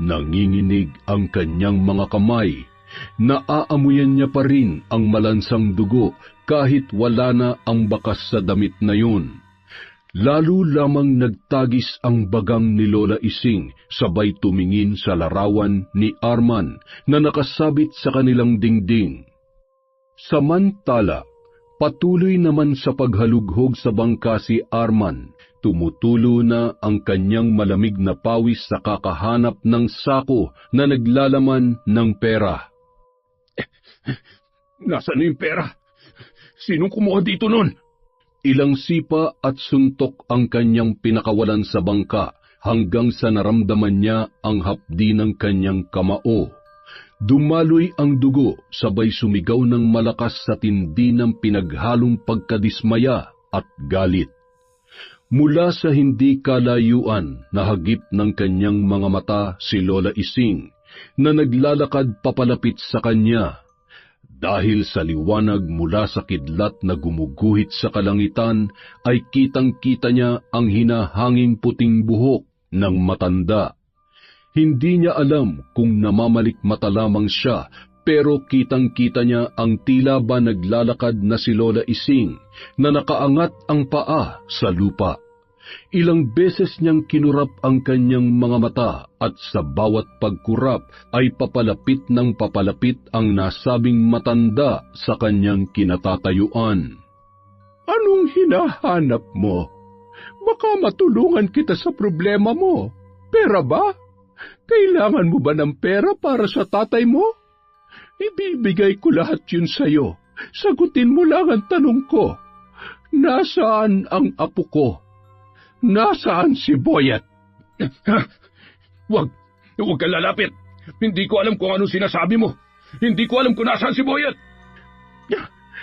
Nanginginig ang kanyang mga kamay. Naaamuyan niya pa rin ang malansang dugo kahit wala na ang bakas sa damit na yun. Lalo lamang nagtagis ang bagang ni Lola Ising sabay tumingin sa larawan ni Arman na nakasabit sa kanilang dingding. Samantala, patuloy naman sa paghalughog sa bangka si Arman. Tumutulo na ang kanyang malamig na pawis sa kakahanap ng sako na naglalaman ng pera. Nasaan na yung pera? Sinong kumuha dito nun? Ilang sipa at suntok ang kanyang pinakawalan sa bangka hanggang sa naramdaman niya ang hapdi ng kanyang kamao. Dumaloy ang dugo sabay sumigaw ng malakas sa tindi ng pinaghalong pagkadismaya at galit. Mula sa hindi kalayuan, nahagip ng kanyang mga mata si Lola Ising na naglalakad papalapit sa kanya. Dahil sa liwanag mula sa kidlat na gumuguhit sa kalangitan, ay kitang-kita niya ang hinahanging puting buhok ng matanda. Hindi niya alam kung namamalikmata lamang siya, pero kitang-kita niya ang tila ba naglalakad na si Lola Ising na nakaangat ang paa sa lupa. Ilang beses niyang kinurap ang kanyang mga mata at sa bawat pagkurap ay papalapit ng papalapit ang nasabing matanda sa kanyang kinatatayuan. Anong hinahanap mo? Baka matulungan kita sa problema mo. Pera ba? Kailangan mo ba ng pera para sa tatay mo? Ibibigay ko lahat yun sa'yo. Sagutin mo lang ang tanong ko. Nasaan ang apo ko? Nasaan si Boyet? Huwag kang lalapit. Hindi ko alam kung anong sinasabi mo. Hindi ko alam kung nasaan si Boyet.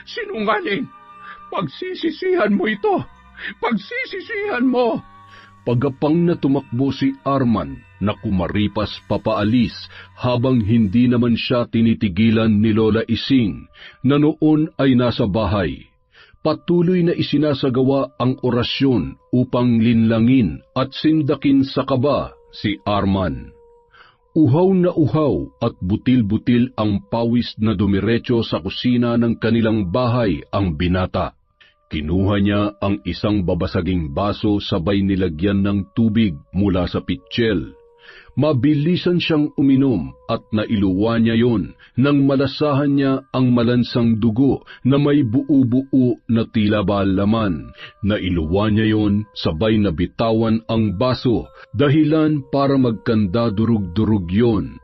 Sinungaling. Pagsisisihan mo ito. Pagsisisihan mo. Pagapang na tumakbo si Arman na kumaripas papaalis habang hindi naman siya tinitigilan ni Lola Ising na noon ay nasa bahay. Patuloy na isinasagawa ang orasyon upang linlangin at sindakin sa kaba si Arman. Uhaw na uhaw at butil-butil ang pawis na dumiretso sa kusina ng kanilang bahay ang binata. Kinuha niya ang isang babasaging baso sabay nilagyan ng tubig mula sa pitsyel. Mabilisan siyang uminom at nailuwa niya yon nang malasahan niya ang malansang dugo na may buo-buo na tila ba laman. Nailuwa niya yon sabay na bitawan ang baso dahilan para magkanda durug-durug yon.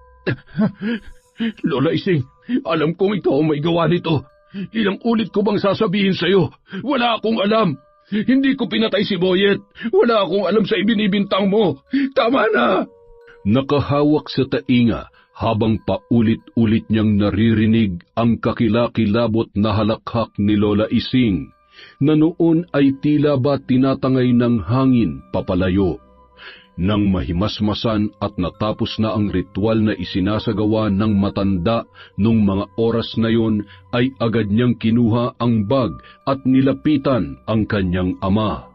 Lola Ising, alam kong ikaw ang may gawa nito. Ilang ulit ko bang sasabihin sa'yo? Wala akong alam. Hindi ko pinatay si Boyet. Wala akong alam sa ibinibintang mo. Tama na! Nakahawak sa tainga habang paulit-ulit niyang naririnig ang kakilakilabot na halakhak ni Lola Ising na noon ay tila ba tinatangay ng hangin papalayo. Nang mahimasmasan at natapos na ang ritual na isinasagawa ng matanda nung mga oras na yon, ay agad niyang kinuha ang bag at nilapitan ang kanyang ama.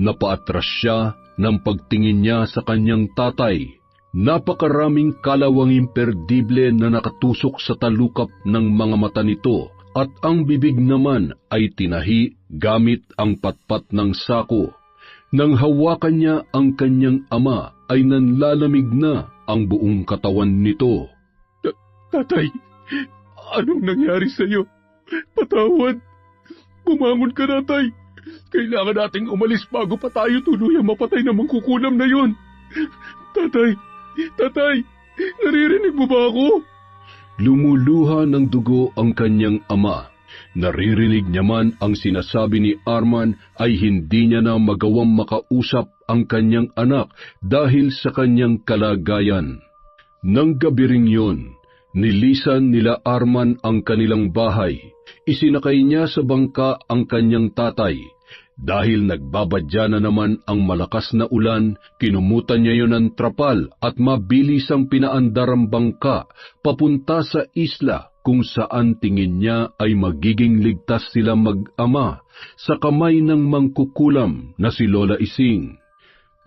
Napaatras siya ng pagtingin niya sa kanyang tatay. Napakaraming kalawanging perdible na nakatusok sa talukap ng mga mata nito at ang bibig naman ay tinahi gamit ang patpat ng sako. Nang hawakan niya ang kanyang ama ay nanlalamig na ang buong katawan nito. Tatay, anong nangyari sa iyo? Patawad. Bumangon ka na, tay. Kailangan nating umalis bago pa tayo tuluyang mapatay ng mangkukulam na yon. Tatay, naririnig mo ba ako? Lumuluha ng dugo ang kanyang ama Naririnig niya man ang sinasabi ni Arman ay hindi niya na magawang makausap ang kanyang anak dahil sa kanyang kalagayan. Nang gabi ring yun, nilisan nila Arman ang kanilang bahay. Isinakay niya sa bangka ang kanyang tatay. Dahil nagbabadya na naman ang malakas na ulan, kinumutan niya yon ng trapal at mabilis ang pinaandar ang bangka papunta sa isla kung saan tingin niya ay magiging ligtas sila mag-ama sa kamay ng mangkukulam na si Lola Ising.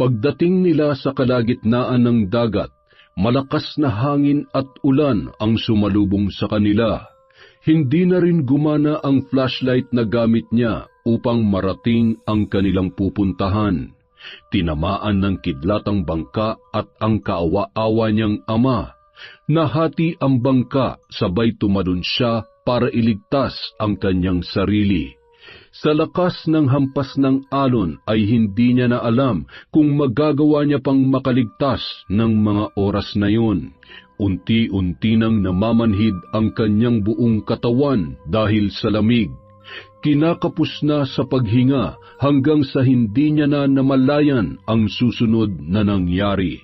Pagdating nila sa kalagitnaan ng dagat, malakas na hangin at ulan ang sumalubong sa kanila. Hindi na rin gumana ang flashlight na gamit niya upang marating ang kanilang pupuntahan. Tinamaan ng kidlat ang bangka at ang kaawa-awa niyang ama. Nahati ang bangka, sabay tumalon siya para iligtas ang kanyang sarili. Sa lakas ng hampas ng alon ay hindi niya na alam kung magagawa niya pang makaligtas ng mga oras na yun. Unti-unti nang namamanhid ang kanyang buong katawan dahil sa lamig. Kinakapos na sa paghinga hanggang sa hindi niya na namalayan ang susunod na nangyari.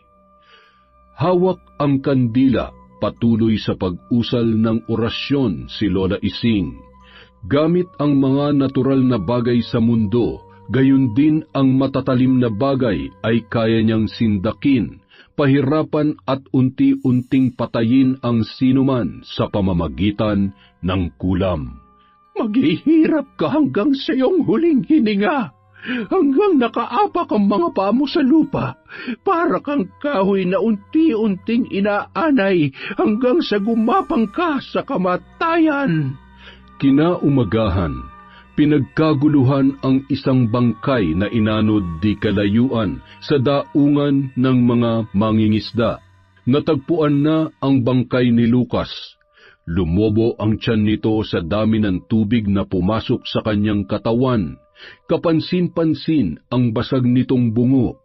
Hawak ang kandila, patuloy sa pag-usal ng orasyon si Lola Ising. Gamit ang mga natural na bagay sa mundo, gayon din ang matatalim na bagay ay kaya niyang sindakin, pahirapan at unti-unting patayin ang sinuman sa pamamagitan ng kulam. Maghihirap ka hanggang sa iyong huling hininga, hanggang nakaapak ang mga paa mo sa lupa, para kang kahoy na unti-unting inaanay hanggang sa gumapang ka sa kamatayan. Kinaumagahan, pinagkaguluhan ang isang bangkay na inanod di kalayuan sa daungan ng mga mangingisda. Natagpuan na ang bangkay ni Lucas. Lumobo ang tiyan nito sa dami ng tubig na pumasok sa kanyang katawan. Kapansin-pansin ang basag nitong bungo.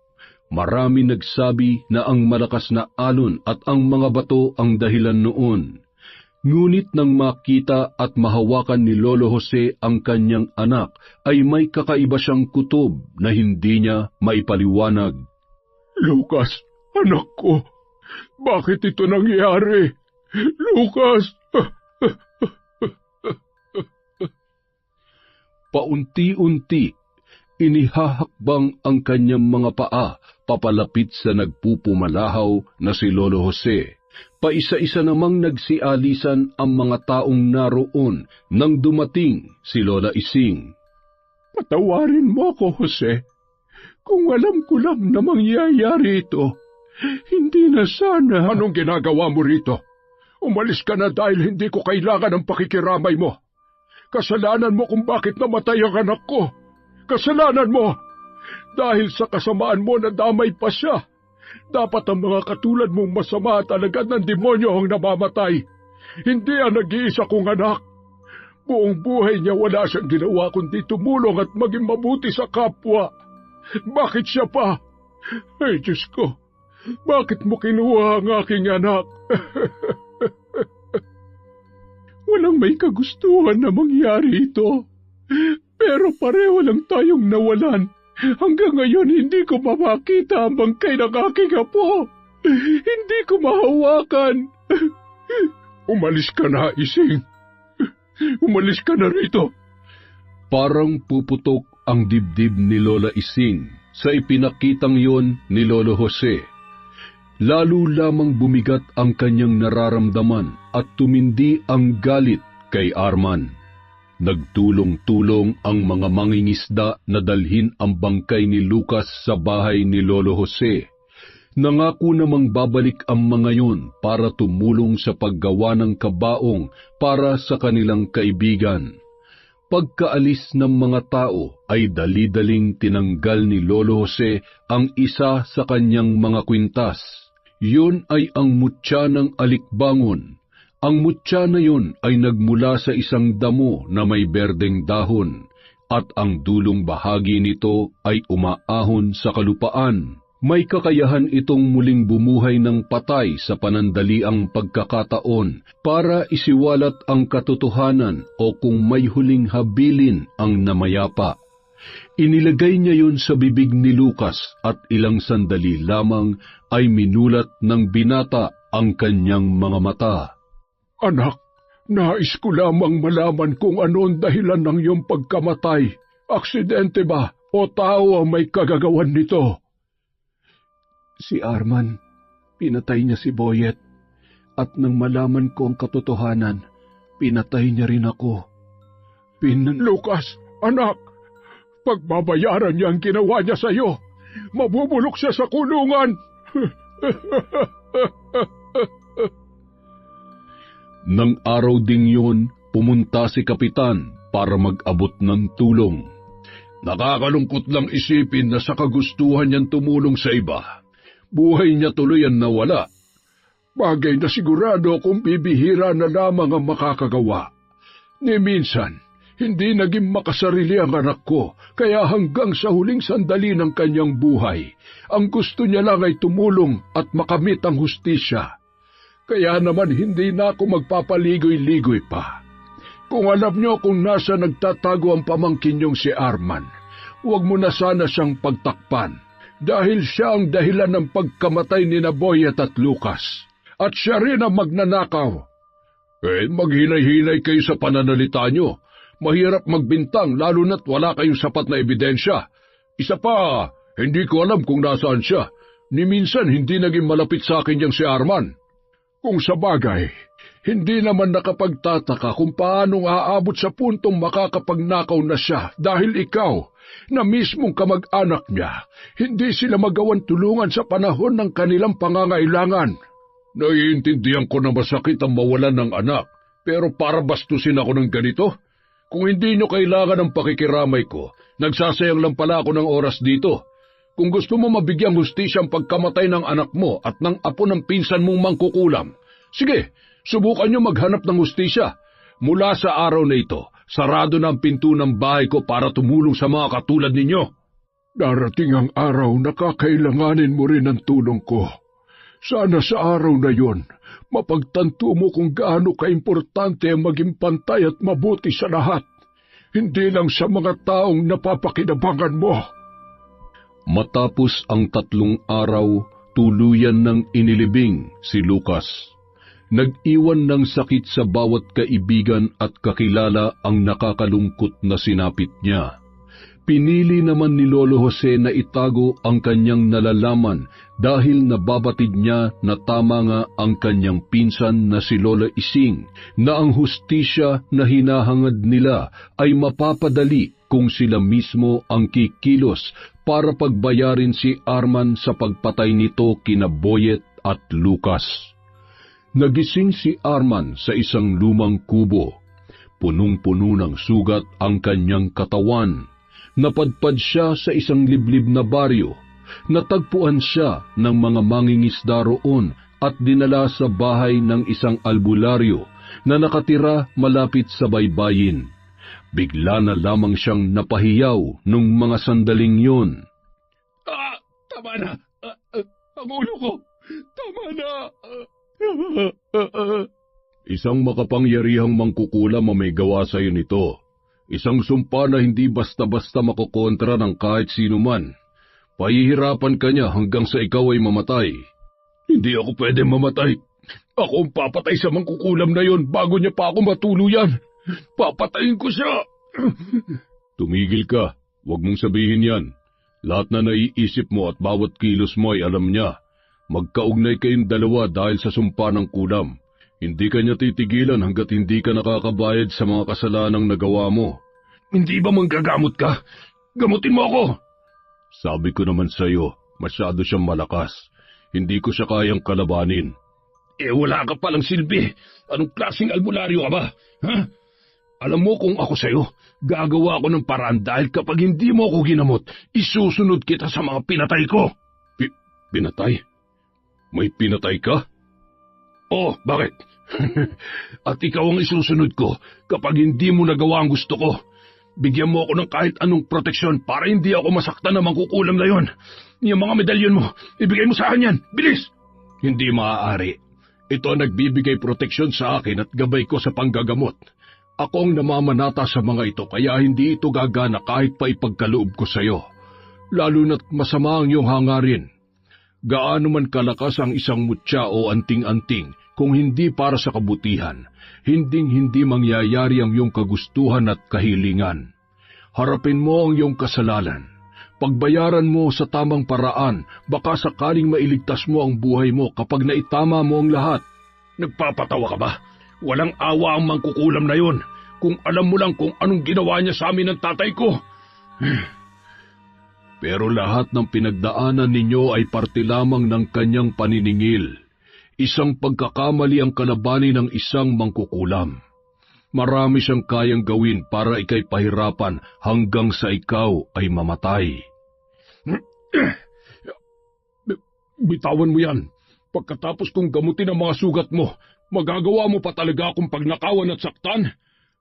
Marami nagsabi na ang malakas na alon at ang mga bato ang dahilan noon. Ngunit nang makita at mahawakan ni Lolo Jose ang kanyang anak, ay may kakaiba siyang kutob na hindi niya maipaliwanag. Lucas, anak ko, bakit ito nangyari? Lucas! Paunti-unti, inihahakbang ang kanyang mga paa papalapit sa nagpupumalahaw na si Lolo Jose. Paisa-isa namang nagsialisan ang mga taong naroon nang dumating si Lola Ising. Patawarin mo ako, Jose. Kung alam ko lang na mangyayari ito, hindi na sana... Anong ginagawa mo rito? Umalis ka na dahil hindi ko kailangan ng pakikiramay mo. Kasalanan mo kung bakit namatay ang anak ko. Kasalanan mo! Dahil sa kasamaan mo nadamay pa siya. Dapat ang mga katulad mong masama at alagad ng demonyo ang namamatay. Hindi ang nag-iisa kong anak. Buong buhay niya wala siyang ginawa kundi tumulong at maging mabuti sa kapwa. Bakit siya pa? Ay, Diyos ko, bakit mo kinuha ang aking anak? Walang may kagustuhan na mangyari ito. Pero pareho lang tayong nawalan. Hanggang ngayon hindi ko makita ang bangkay ng aking apo. Hindi ko mahawakan. Umalis ka na, Ising. Umalis ka na rito. Parang puputok ang dibdib ni Lola Ising sa ipinakitang yon ni Lolo Jose. Lalo lamang bumigat ang kanyang nararamdaman at tumindi ang galit kay Arman. Nagtulong-tulong ang mga mangingisda na dalhin ang bangkay ni Lucas sa bahay ni Lolo Jose. Nangako namang babalik ang mga yun para tumulong sa paggawa ng kabaong para sa kanilang kaibigan. Pagkaalis ng mga tao ay dali-daling tinanggal ni Lolo Jose ang isa sa kanyang mga kwintas. Yun ay ang mutya ng alikbangon. Ang mutya na yun ay nagmula sa isang damo na may berdeng dahon, at ang dulong bahagi nito ay umaahon sa kalupaan. May kakayahan itong muling bumuhay ng patay sa panandaliang pagkakataon para isiwalat ang katotohanan o kung may huling habilin ang namayapa. Inilagay niya yun sa bibig ni Lucas at ilang sandali lamang ay minulat ng binata ang kanyang mga mata. Anak, nais ko lamang malaman kung ano ang dahilan ng iyong pagkamatay. Aksidente ba o tao ang may kagagawan nito? Si Arman, pinatay niya si Boyet. At nang malaman ko ang katotohanan, pinatay niya rin ako. Lucas, anak, pagbabayaran niya ang ginawa niya sa iyo. Mabubulok siya sa kulungan. Nang araw ding yun, pumunta si Kapitan para mag-abot ng tulong. Nakakalungkot lang isipin na sa kagustuhan niyang tumulong sa iba, buhay niya tuloy ang nawala. Bagay na sigurado kung bibihira na lamang ang makakagawa. Ni minsan, hindi naging makasarili ang anak ko, kaya hanggang sa huling sandali ng kanyang buhay, ang gusto niya lang ay tumulong at makamit ang hustisya. Kaya naman hindi na ako magpapaligoy-ligoy pa. Kung alam niyo kung nasa nagtatago ang pamangkin niyong si Arman, huwag mo na sana siyang pagtakpan. Dahil siya ang dahilan ng pagkamatay ni Boyet at Lucas. At siya rin ang magnanakaw. Maghinay-hinay kayo sa pananalita nyo. Mahirap magbintang lalo na't wala kayong sapat na ebidensya. Isa pa, hindi ko alam kung nasaan siya. Ni minsan hindi naging malapit sa akin yang si Arman. Kung sa bagay, hindi naman nakapagtataka kung paanong aabot sa puntong makakapagnakaw na siya dahil ikaw, na mismong kamag-anak niya, hindi sila magawan tulungan sa panahon ng kanilang pangangailangan. Naiintindihan ko na masakit ang mawalan ng anak, pero para bastusin ako ng ganito? Kung hindi nyo kailangan ng pakikiramay ko, nagsasayang lang pala ako ng oras dito. Kung gusto mo mabigyang hustisya ang pagkamatay ng anak mo at ng apo ng pinsan mong mangkukulam, sige, subukan nyo maghanap ng hustisya. Mula sa araw na ito, sarado na ang pinto ng bahay ko para tumulong sa mga katulad ninyo. Darating ang araw na kakailanganin mo rin ang tulong ko. Sana sa araw na yon, mapagtanto mo kung gaano kaimportante ang maging pantay at mabuti sa lahat, hindi lang sa mga taong napapakinabangan mo. Matapos ang 3 araw, tuluyan ng inilibing si Lucas. Nag-iwan ng sakit sa bawat kaibigan at kakilala ang nakakalungkot na sinapit niya. Pinili naman ni Lolo Jose na itago ang kanyang nalalaman dahil nababatid niya na tama nga ang kanyang pinsan na si Lola Ising na ang hustisya na hinahangad nila ay mapapadali kung sila mismo ang kikilos para pagbayarin si Arman sa pagpatay nito kina Boyet at Lucas. Nagising si Arman sa isang lumang kubo. Punong-puno ng sugat ang kanyang katawan. Napadpad siya sa isang liblib na baryo. Natagpuan siya ng mga mangingisda roon at dinala sa bahay ng isang albularyo na nakatira malapit sa baybayin. Bigla na lamang siyang napahiyaw nung mga sandaling yun. Tama na! Ang ulo ko! Tama na! Isang makapangyarihang mangkukulam ang may gawa sa iyo nito. Isang sumpa na hindi basta-basta makokontra ng kahit sino man. Pahihirapan ka niya hanggang sa ikaw ay mamatay. Hindi ako pwede mamatay. Ako ang papatay sa mangkukulam na yon bago niya pa ako matuluyan. Papatayin ko siya! Tumigil ka. Huwag mong sabihin yan. Lahat na naiisip mo at bawat kilos mo ay alam niya. Magkaugnay kayong dalawa dahil sa sumpa ng kulam. Hindi ka niya titigilan hanggat hindi ka nakakabayad sa mga kasalanang nagawa mo. Hindi ba manggagamot ka? Gamutin mo ako! Sabi ko naman sa iyo, masyado siyang malakas. Hindi ko siya kayang kalabanin. Wala ka palang silbi. Anong klaseng albularyo ka ba? Ha? Alam mo kung ako sa'yo, gagawa ko ng paraan dahil kapag hindi mo ako ginamot, isusunod kita sa mga pinatay ko. Pinatay? May pinatay ka? Oh, bakit? At ikaw ang isusunod ko kapag hindi mo nagawa ang gusto ko. bigyan mo ako ng kahit anong proteksyon para hindi ako masaktan ng mangkukulam na yon. Yung mga medalyon mo, ibigay mo sa akin yan. Bilis! Hindi maaari. Ito ang nagbibigay proteksyon sa akin at gabay ko sa panggagamot. Ako ang namamanata sa mga ito kaya hindi ito gagana kahit pa ipagkaloob ko sa iyo. Lalo na't masama ang iyong hangarin. Gaano man kalakas ang isang mutya o anting-anting kung hindi para sa kabutihan, hinding-hindi mangyayari ang iyong kagustuhan at kahilingan. Harapin mo ang iyong kasalanan. Pagbayaran mo sa tamang paraan, baka sakaling mailigtas mo ang buhay mo kapag naitama mo ang lahat. Nagpapatawa ka ba? Walang awa ang mangkukulam na yon. Kung alam mo lang kung anong ginawa niya sa amin ng tatay ko. Pero lahat ng pinagdaanan ninyo ay parte lamang ng kanyang paniningil. Isang pagkakamali ang kalabanin ng isang mangkukulam. Marami siyang kayang gawin para ikay pahirapan hanggang sa ikaw ay mamatay. Bitawan mo yan. Pagkatapos kong gamutin ang mga sugat mo, magagawa mo pa talaga akong pagnakawan at saktan?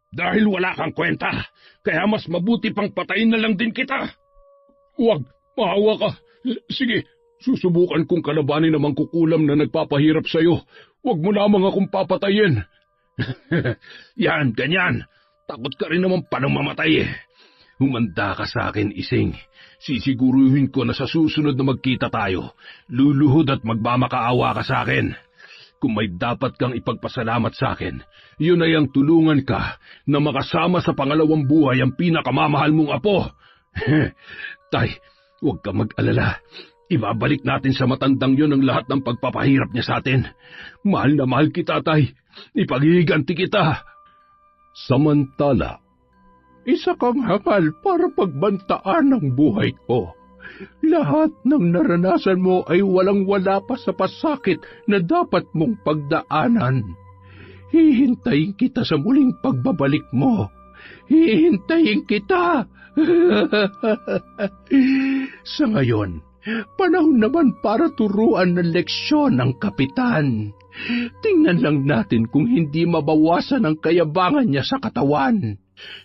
Dahil wala kang kwenta, kaya mas mabuti pang patayin na lang din kita. Huwag, maawa ka. Sige, susubukan kong kalabanin ang mangkukulam na nagpapahirap sa'yo. Huwag mo lamang akong papatayin. Yan, ganyan. Takot ka rin naman pa nang mamatay eh. Humanda ka sa akin, Ising. Sisiguruhin ko na sa susunod na magkita tayo, luluhod at magmamakaawa ka sa akin. Kung may dapat kang ipagpasalamat sa akin, yun ay ang tulungan ka na makasama sa pangalawang buhay ang pinakamamahal mong apo. Tay, huwag ka mag-alala. Ibabalik natin sa matandang yun ang lahat ng pagpapahirap niya sa atin. Mahal na mahal kita, Tay. Ipaghihiganti kita. Samantala, isa kang hangal para pagbantaan ang buhay ko. Lahat ng naranasan mo ay walang-wala pa sa pasakit na dapat mong pagdaanan. Hihintayin kita sa muling pagbabalik mo. Hihintayin kita. Sa ngayon, panahon naman para turuan ng leksyon ng kapitan. Tingnan lang natin kung hindi mabawasan ang kayabangan niya sa katawan.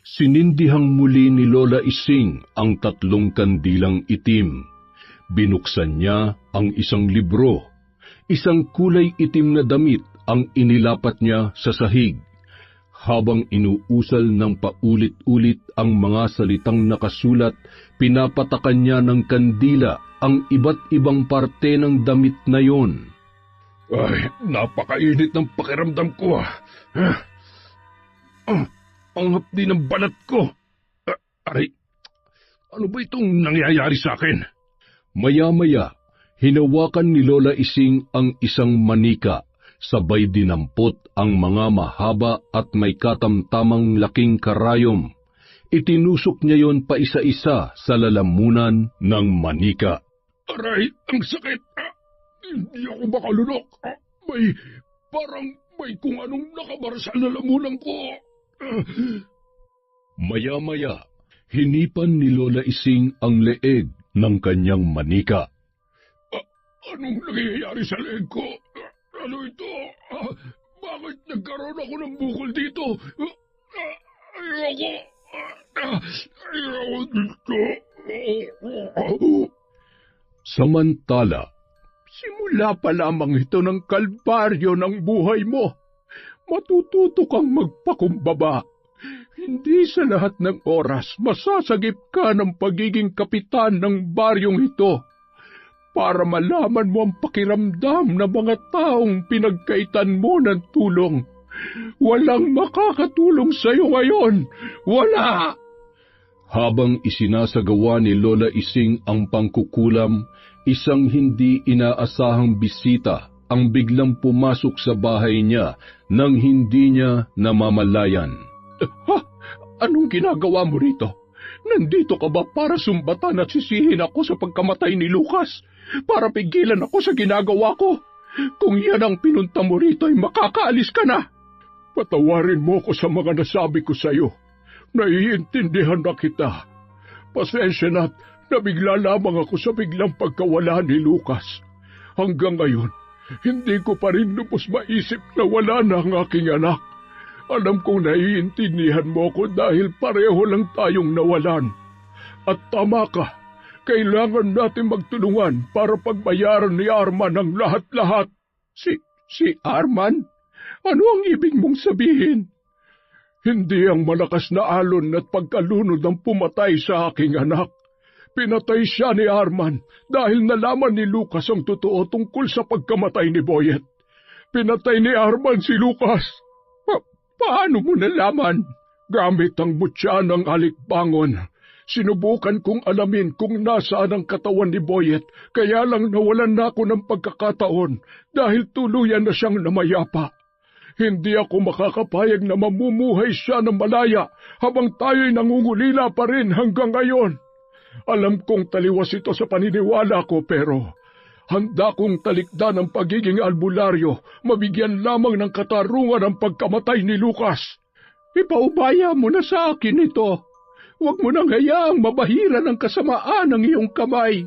Sinindihang muli ni Lola Ising ang 3 kandilang itim. Binuksan niya ang isang libro. Isang kulay itim na damit ang inilapat niya sa sahig. Habang inuusal ng paulit-ulit ang mga salitang nakasulat, pinapatakan niya ng kandila ang iba't ibang parte ng damit na yon. Ay, napakainit ng pakiramdam ko. Ang hapdi ng balat ko. Aray, ano ba itong nangyayari sa akin? Maya-maya, hinawakan ni Lola Ising ang isang manika, sabay dinampot ang mga mahaba at may katamtamang laking karayom. Itinusok niya yon pa isa-isa sa lalamunan ng manika. Aray, ang sakit. Hindi ako makalunok. Parang may kung anong nakabar sa lalamunan ko. Maya-maya, hinipan ni Lola Ising ang leeg ng kanyang manika. Anong nangyayari sa leeg ko? Ano ito? Bakit nagkaroon ako ng bukol dito? Ayoko dito. Samantala, simula pa lamang ito ng kalbaryo ng buhay mo. Matututo kang magpakumbaba. Hindi sa lahat ng oras masasagip ka ng pagiging kapitan ng baryong ito. Para malaman mo ang pakiramdam ng mga taong pinagkaitan mo ng tulong. Walang makakatulong sa iyo ngayon. Wala! Habang isinasagawa ni Lola Ising ang pangkukulam, isang hindi inaasahang bisita ang biglang pumasok sa bahay niya nang hindi niya namamalayan. Ha? Anong ginagawa mo rito? Nandito ka ba para sumbatan at sisihin ako sa pagkamatay ni Lucas? Para pigilan ako sa ginagawa ko? Kung yan ang pinunta mo rito ay makakaalis ka na. Patawarin mo ko sa mga nasabi ko sa iyo. Naiintindihan na kita. Pasensya na't nabigla lamang ako sa biglang pagkawala ni Lucas. Hanggang ngayon, hindi ko pa rin lubos maisip na wala na ang aking anak. Alam kong naiintindihan mo ko dahil pareho lang tayong nawalan. At tama ka, kailangan natin magtulungan para pagbayaran ni Arman ang lahat-lahat. Si Arman? Ano ang ibig mong sabihin? Hindi ang malakas na alon at pagkalunod ang pumatay sa aking anak. Pinatay siya ni Arman dahil nalaman ni Lucas ang totoo tungkol sa pagkamatay ni Boyet. Pinatay ni Arman si Lucas. Paano mo nalaman? Gamit ang mutya ng alikbangon. Sinubukan kong alamin kung nasaan ang katawan ni Boyet, kaya lang nawalan na ako ng pagkakataon dahil tuluyan na siyang namayapa. Hindi ako makakapayag na mamumuhay siya ng malaya habang tayo'y nangungulila pa rin hanggang ngayon. Alam kong taliwas ito sa paniniwala ko pero handa kong talikdan ang pagiging albularyo, mabigyan lamang ng katarungan ang pagkamatay ni Lucas. Ipaubaya mo na sa akin ito. Huwag mo nang hayaang mabahira ng kasamaan ang iyong kamay.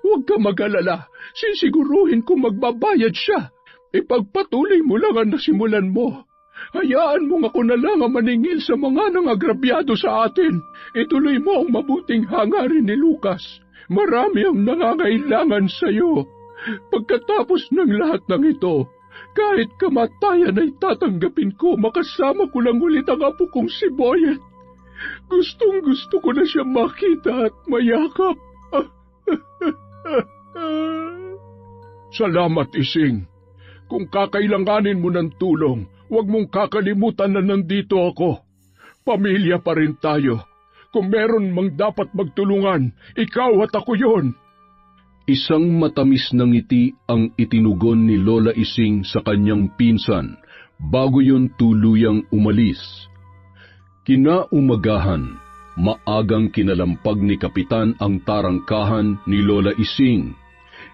Huwag ka mag-alala, sisiguruhin kong magbabayad siya. Ipagpatuloy mo lang ang nasimulan mo. Hayaan mo ako na lang ang maningil sa mga nangagrabyado sa atin. Ituloy mo ang mabuting hangarin ni Lucas. Marami ang nangangailangan sa iyo. Pagkatapos ng lahat ng ito, kahit kamatayan ay tatanggapin ko, makasama ko lang ulit ang apo kong si Boyet. Gustong-gusto ko na siya makita at mayakap. Salamat, Ising. Kung kakailanganin mo ng tulong, huwag mong kakalimutan na nandito ako. Pamilya pa rin tayo. Kung meron mang dapat magtulungan, ikaw at ako yon. Isang matamis na ngiti ang itinugon ni Lola Ising sa kanyang pinsan bago yon tuluyang umalis. Kinaumagahan, maagang kinalampag ni Kapitan ang tarangkahan ni Lola Ising.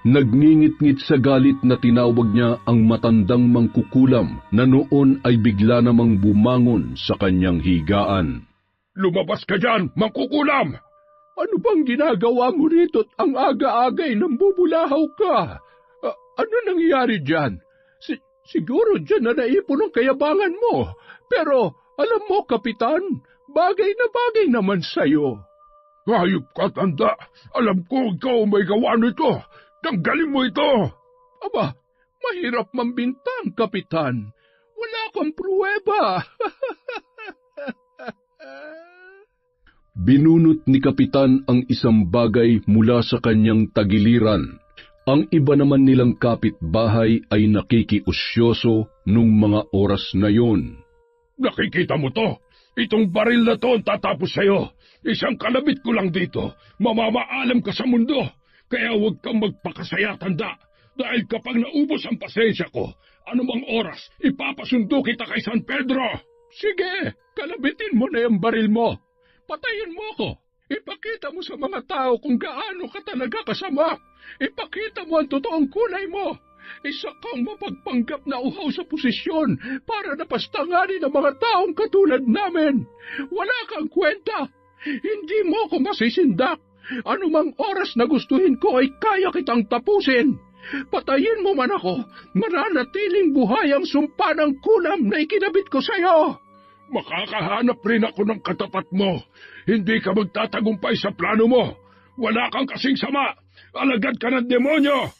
Nagngingit-ngit sa galit na tinawag niya ang matandang mangkukulam na noon ay bigla namang bumangon sa kanyang higaan. Lumabas ka dyan, mangkukulam! Ano bang ginagawa mo rito't ang aga-agay nang bubulahaw ka? Ano nangyari dyan? Siguro dyan na naipon ang kayabangan mo. Pero alam mo, Kapitan, bagay na bagay naman sa'yo. Hayop ka, tanda. Alam ko ikaw may gawa nito. Tanggalin mo ito! Aba, mahirap mambintang, Kapitan. Wala kang pruweba. Binunot ni Kapitan ang isang bagay mula sa kanyang tagiliran. Ang iba naman nilang kapitbahay ay nakikiusyoso nung mga oras na yon. Nakikita mo to? Itong baril na to ang tatapos sa'yo. Isang kalabit ko lang dito. Mamamaalam ka sa mundo. Kaya huwag kang magpakasaya, tanda. Dahil kapag naubos ang pasensya ko, anumang oras, ipapasundo kita kay San Pedro. Sige, kalabitin mo na yung baril mo. Patayin mo ako. Ipakita mo sa mga tao kung gaano ka talaga kasama. Ipakita mo ang totoong kulay mo. Isa kang mapagpanggap na uhaw sa posisyon para napastanganin ang mga taong katulad namin. Wala kang kwenta. Hindi mo ako masisindak. Anumang oras na gustuhin ko ay kaya kitang tapusin. Patayin mo man ako, mananatiling buhay ang sumpa ng kulam na ikinabit ko sa'yo. Makakahanap rin ako ng katapat mo. Hindi ka magtatagumpay sa plano mo. Wala kang kasing sama. Alagad ka ng demonyo.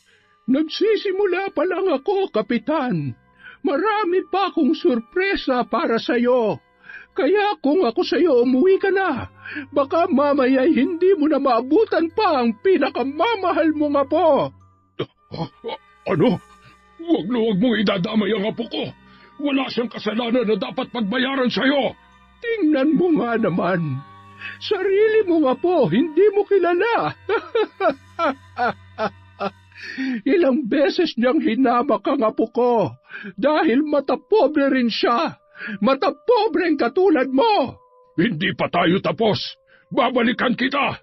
Nagsisimula pa lang ako, Kapitan. Marami pa akong sorpresa para sa'yo. Kaya kung ako sa'yo umuwi ka na, baka mamaya'y hindi mo na maabutan pa ang pinakamamahal mong apo. Ano? Huwag mong idadamay ang apo ko. Wala siyang kasalanan na dapat pagbayaran sa'yo. Tingnan mo nga naman. Sarili mong apo, hindi mo kilala. Ilang beses niyang hinamak ang apo ko dahil matapobre rin siya. Matapobreng katulad mo. Hindi pa tayo tapos. Babalikan kita.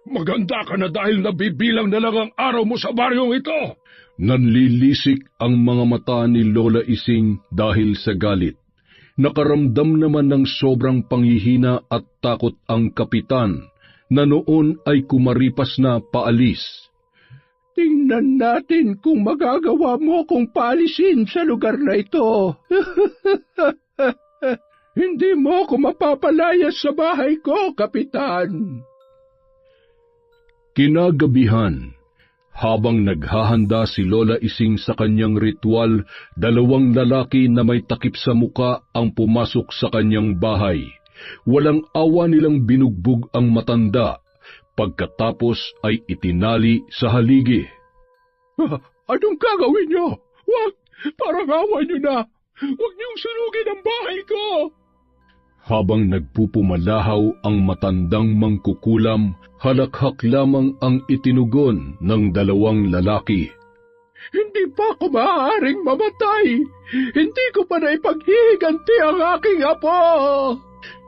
Maganda ka na dahil nabibilang na lang ang araw mo sa baryong ito. Nanlilisik ang mga mata ni Lola Ising dahil sa galit. Nakaramdam naman ng sobrang panghihina at takot ang kapitan na noon ay kumaripas na paalis. Tingnan natin kung magagawa mo kong paalisin sa lugar na ito. Hindi mo ako mapapalayas sa bahay ko, Kapitan. Kinagabihan, habang naghahanda si Lola Ising sa kanyang ritual, 2 lalaki na may takip sa muka ang pumasok sa kanyang bahay. Walang awa nilang binugbog ang matanda. Pagkatapos ay itinali sa haligi. Anong gagawin niyo? Wag! Parang awa niyo na! Huwag niyong sunugin ang bahay ko! Habang nagpupumalahaw ang matandang mangkukulam, halakhak lamang ang itinugon ng 2 lalaki. Hindi pa ako maaaring mamatay! Hindi ko pa naipaghihiganti ang aking apo!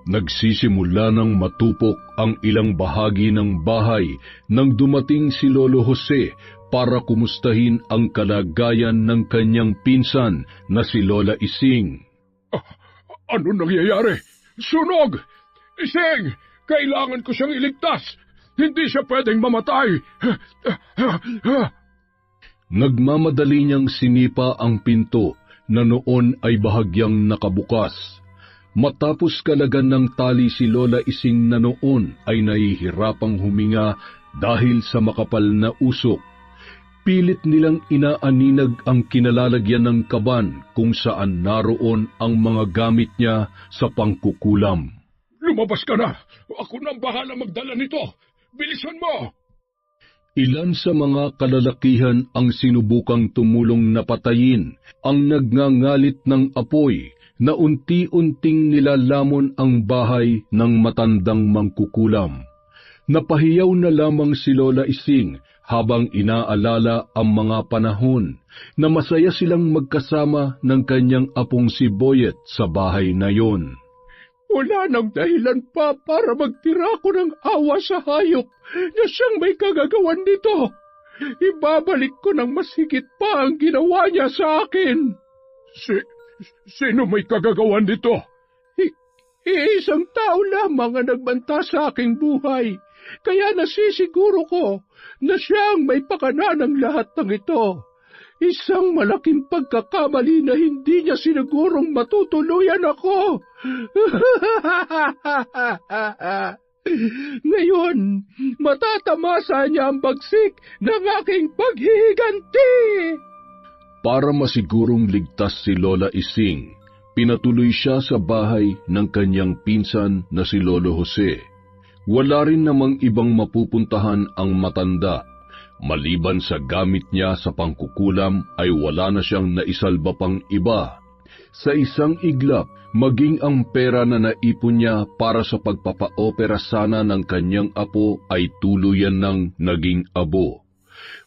Nagsisimula ng matupok ang ilang bahagi ng bahay nang dumating si Lolo Jose para kumustahin ang kalagayan ng kanyang pinsan na si Lola Ising. Ano nangyayari? Sunog! Ising! Kailangan ko siyang iligtas! Hindi siya pwedeng mamatay! Nagmamadali niyang sinipa ang pinto na noon ay bahagyang nakabukas. Matapos kalagan ng tali si Lola Ising na noon ay nahihirapang huminga dahil sa makapal na usok. Pilit nilang inaaninag ang kinalalagyan ng kaban kung saan naroon ang mga gamit niya sa pangkukulam. Lumabas ka na! Ako nang bahala magdala nito! Bilisan mo! Ilan sa mga kalalakihan ang sinubukang tumulong na patayin ang nagngangalit ng apoy na unti-unting nilalamon ang bahay ng matandang mangkukulam. Napahiyaw na lamang si Lola Ising habang inaalala ang mga panahon na masaya silang magkasama ng kanyang apong si Boyet sa bahay na yon. Wala nang dahilan pa para magtira ko ng awa sa hayop na siyang may kagagawan nito. Ibabalik ko ng mas higit pa ang ginawa niya sa akin. Sino may kagagawan nito? Isang tao lamang ang nagbanta sa aking buhay, kaya nasisiguro ko na siyang may pakana ng lahat ng ito. Isang malaking pagkakamali na hindi niya sinigurong matutuluyan ako. Ngayon, matatamasa niya ang bagsik ng aking paghihiganti. Para masigurong ligtas si Lola Ising, pinatuloy siya sa bahay ng kanyang pinsan na si Lolo Jose. Wala rin namang ibang mapupuntahan ang matanda. Maliban sa gamit niya sa pangkukulam ay wala na siyang naisalba pang iba. Sa isang iglap, maging ang pera na naipon niya para sa pagpapaopera sana ng kanyang apo ay tuluyan ng naging abo.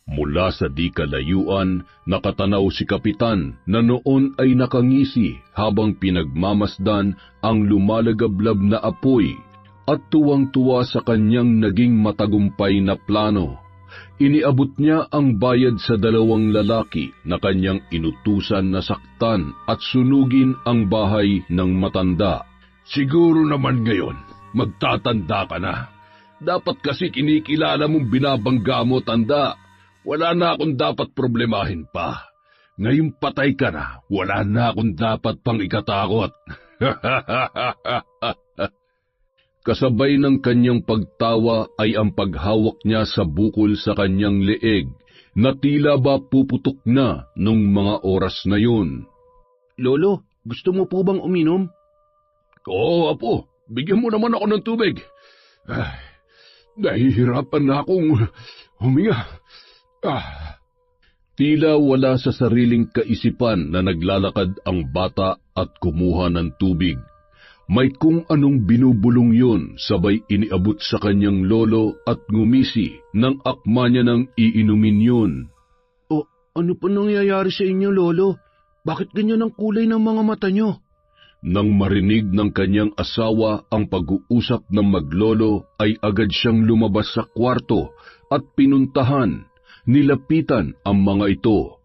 Mula sa di kalayuan, nakatanaw si Kapitan na noon ay nakangisi habang pinagmamasdan ang lumalagablab na apoy at tuwang-tuwa sa kanyang naging matagumpay na plano. Iniabot niya ang bayad sa 2 lalaki na kanyang inutusan na saktan at sunugin ang bahay ng matanda. Siguro naman ngayon, magtatanda ka na. Dapat kasi kinikilala mong binabangga mo, tanda. Wala na akong dapat problemahin pa. Ngayong patay ka na, wala na akong dapat pang ikatakot. Kasabay ng kanyang pagtawa ay ang paghawak niya sa bukol sa kanyang leeg na tila ba puputok na nung mga oras na yun. Lolo, gusto mo po bang uminom? Oo, apo. Bigyan mo naman ako ng tubig. Nahihirapan na akong huminga. Tila wala sa sariling kaisipan na naglalakad ang bata at kumuha ng tubig. May kung anong binubulong yun, sabay iniabot sa kanyang lolo at ngumisi nang akma niya ng iinumin yun. O, ano pa nangyayari sa inyo, Lolo? Bakit ganyan ang kulay ng mga mata nyo? Nang marinig ng kanyang asawa ang pag-uusap ng maglolo, ay agad siyang lumabas sa kwarto at pinuntahan. Nilapitan ang mga ito.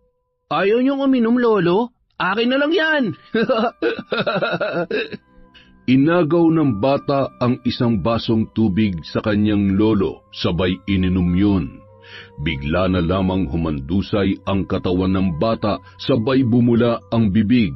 Ayaw niyong uminom, Lolo? Akin na lang yan! Inagaw ng bata ang isang basong tubig sa kanyang lolo, sabay ininom yun. Bigla na lamang humandusay ang katawan ng bata, sabay bumula ang bibig.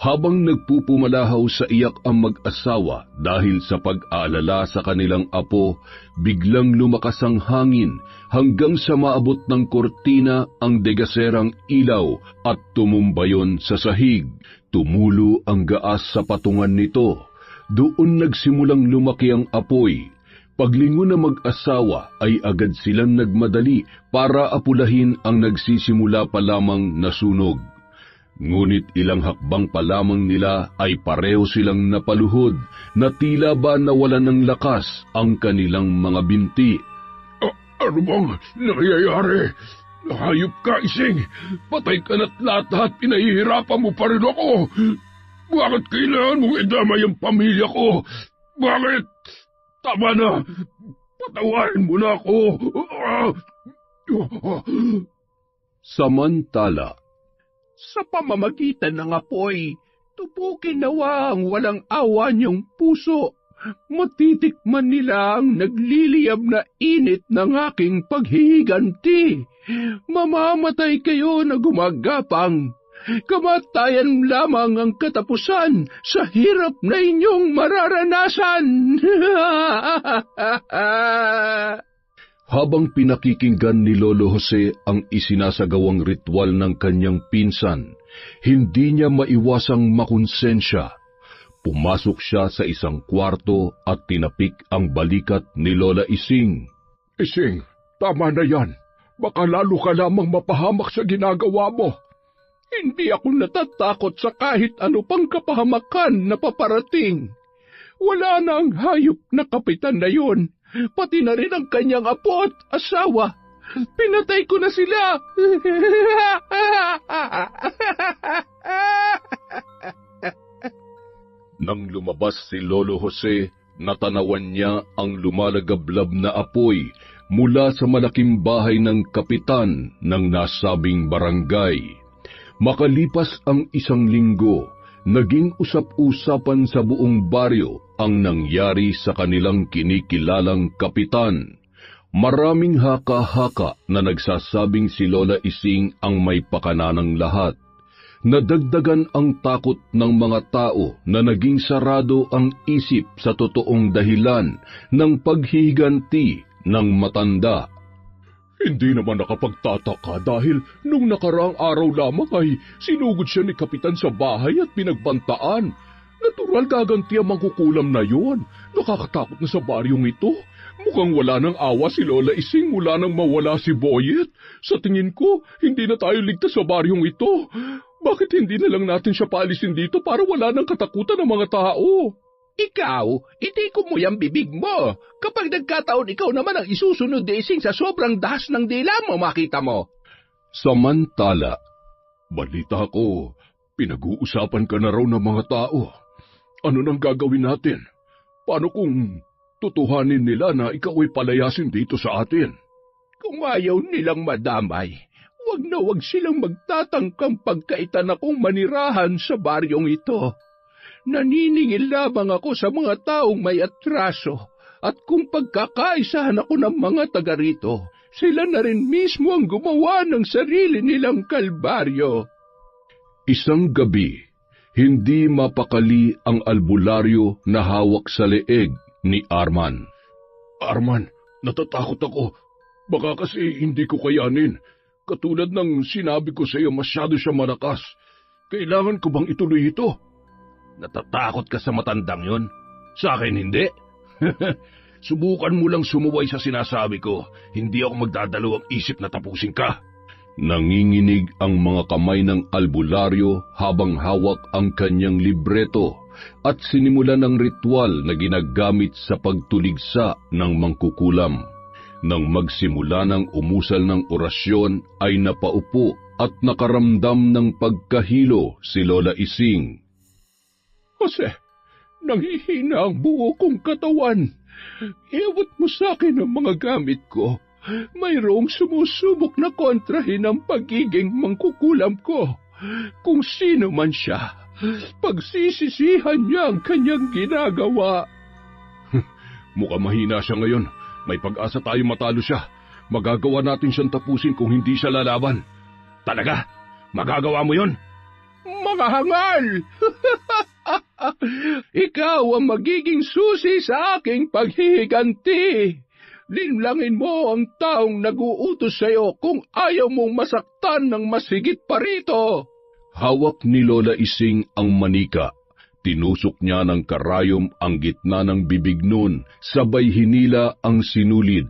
Habang nagpupumalahaw sa iyak ang mag-asawa dahil sa pag-aalala sa kanilang apo, biglang lumakas ang hangin hanggang sa maabot ng kortina ang degaserang ilaw at tumumbayon sa sahig. Tumulo ang gaas sa patungan nito. Doon nagsimulang lumaki ang apoy. Paglingon ng mag-asawa ay agad silang nagmadali para apulahin ang nagsisimula pa lamang na sunog. Ngunit ilang hakbang pa lamang nila ay pareho silang napaluhod na tila ba nawalan ng lakas ang kanilang mga binti. Ano bang nangyayari? Hayop ka, Ising! Patay ka na't lahat pinahihirapan mo pa rin ako! Bakit kailangan mong idamay ang pamilya ko? Bakit? Tama na! Patawarin mo na ako! Samantala, sa pamamagitan ng apoy, tupukin nawa ang walang awa niyong puso. Matitikman nila ang nagliliyab na init ng aking paghihiganti. Mamamatay kayo na gumagapang. Kamatayan lamang ang katapusan sa hirap na inyong mararanasan. habang pinakikinggan ni Lolo Jose ang isinasagawang ritual ng kanyang pinsan, hindi niya maiwasang makonsensya. Pumasok siya sa isang kwarto at tinapik ang balikat ni Lola Ising. Ising, tama na yan. Baka lalo ka lamang mapahamak sa ginagawa mo. Hindi ako natatakot sa kahit ano pang kapahamakan na paparating. Wala na ang hayop na kapitan na yun, pati na rin ang kanyang apo at asawa. Pinatay ko na sila. Nang lumabas si Lolo Jose, natanawan niya ang lumalagablab na apoy mula sa malaking bahay ng kapitan ng nasabing barangay. Makalipas ang isang linggo, naging usap-usapan sa buong baryo ang nangyari sa kanilang kinikilalang kapitan. Maraming haka-haka na nagsasabing si Lola Ising ang may pakana ng lahat. Nadagdagan ang takot ng mga tao na naging sarado ang isip sa totoong dahilan ng paghihiganti ng matanda. Hindi naman nakapagtataka dahil nung nakaraang araw lamang ay sinugod siya ni Kapitan sa bahay at pinagbantaan. Natural gaganti ang mangkukulam na yon. Nakakatakot na sa baryong ito. Mukhang wala ng awa si Lola Ising mula nang mawala si Boyet. Sa tingin ko, hindi na tayo ligtas sa baryong ito. Bakit hindi na lang natin siya paalisin dito para wala ng katakutan ng mga tao? Ikaw, itiko mo yung bibig mo. Kapag nagkataon ikaw naman ang isusunod ni Ising sa sobrang dahas ng dila mo, makita mo. Samantala, balita ko, pinag-uusapan ka na raw ng mga tao. Ano nang gagawin natin? Paano kung tutuhanin nila na ikaw ay palayasin dito sa atin? Kung ayaw nilang madamay, wag silang magtatangkang pagkaitan akong manirahan sa baryong ito. Naniningil lamang ako sa mga taong may atraso, at kung pagkakaisahan ako ng mga taga rito, sila na rin mismo ang gumawa ng sarili nilang kalbaryo. Isang gabi, hindi mapakali ang albularyo na hawak sa leeg ni Arman. Arman, natatakot ako. Baka kasi hindi ko kayanin. Katulad ng sinabi ko sa iyo, masyado siya malakas. Kailangan ko bang ituloy ito? Natatakot ka sa matandang yon? Sa akin hindi. Subukan mo lang sumuway sa sinasabi ko. Hindi ako magdadalawang isip na tapusin ka. Nanginginig ang mga kamay ng albularyo habang hawak ang kanyang libreto at sinimulan ng ritual na ginagamit sa pagtuligsa ng mangkukulam. Nang magsimula ng umusal ng orasyon ay napaupo at nakaramdam ng pagkahilo si Lola Ising. Jose, nanghihina ang buo kong katawan. Iabot mo sa akin ang mga gamit ko. Mayroong sumusubok na kontrahin ang pagiging mangkukulam ko. Kung sino man siya, pagsisisihan niya ang kanyang ginagawa. Mukhang mahina siya ngayon. May pag-asa tayo matalo siya. Magagawa natin siyang tapusin kung hindi siya lalaban. Talaga? Magagawa mo yon? mga hangal! Ikaw ang magiging susi sa aking paghihiganti. Linlangin mo ang taong nag-uutos sa'yo kung ayaw mong masaktan ng masigit pa rito. Hawak ni Lola Ising ang manika. Tinusok niya ng karayom ang gitna ng bibig nun, sabay hinila ang sinulid.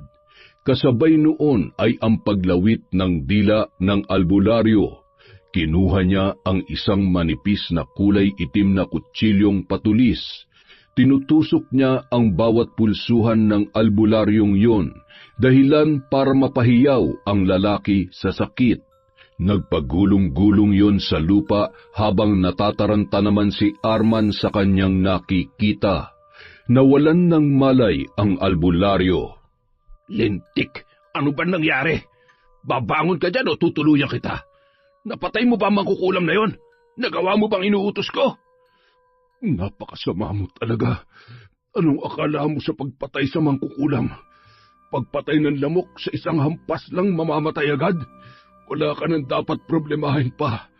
Kasabay noon ay ang paglawit ng dila ng albularyo. Kinuha niya ang isang manipis na kulay itim na kutsilyong patulis. Tinutusok niya ang bawat pulsuhan ng albularyong yon, dahilan para mapahiyaw ang lalaki sa sakit. Nagpagulong-gulong yon sa lupa habang natataranta naman si Arman sa kanyang nakikita. Nawalan ng malay ang albularyo. Lintik, ano ba nangyari? Babangon ka dyan o tutuluyan kita? Napatay mo ba ang mangkukulam na yon? Nagawa mo bang inuutos ko? Napakasama mo talaga. Anong akala mo sa pagpatay sa mangkukulam? Pagpatay ng lamok sa isang hampas lang mamamatay agad? Wala ka nang dapat problemahin pa.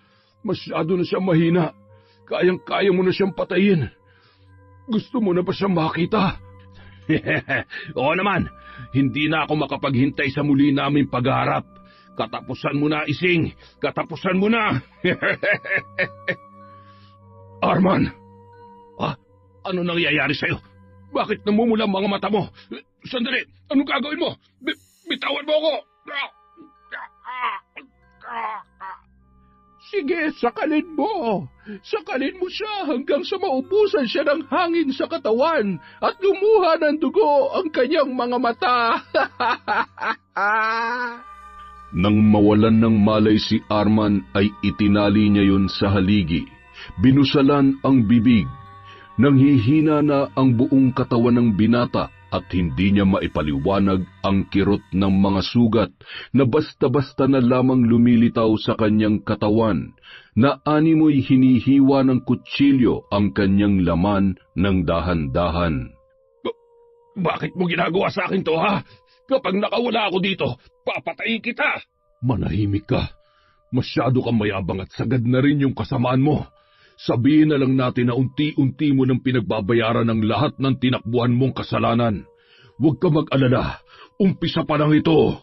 Masyado na siyang mahina. Kayang-kaya mo na siyang patayin. Gusto mo na ba siyang makita? Oo naman, hindi na ako makapaghintay sa muli naming pagharap. Katapusan mo na, Ising. Katapusan mo na. Arman! Ano nangyayari sa'yo? Bakit namumula ang mga mata mo? Sandali, anong gagawin mo? Bitawan mo ako! Sige, sakalin mo. Sakalin mo siya hanggang sa maubusan siya ng hangin sa katawan at lumuha ng dugo ang kanyang mga mata. Nang mawalan ng malay si Arman ay itinali niya yun sa haligi. Binusalan ang bibig. Nanghihina na ang buong katawan ng binata at hindi niya maipaliwanag ang kirot ng mga sugat na basta-basta na lamang lumilitaw sa kanyang katawan, na animoy hinihiwa ng kutsilyo ang kanyang laman ng dahan-dahan. Bakit mo ginagawa sa akin to, ha? Kapag nakawala ako dito, papatayin kita! Manahimik ka. Masyado kang mayabang at sagad na rin yung kasamaan mo. Sabihin na lang natin na unti-unti mo nang pinagbabayaran ang lahat ng tinakbuhan mong kasalanan. Huwag ka mag-alala. Umpisa pa lang ito.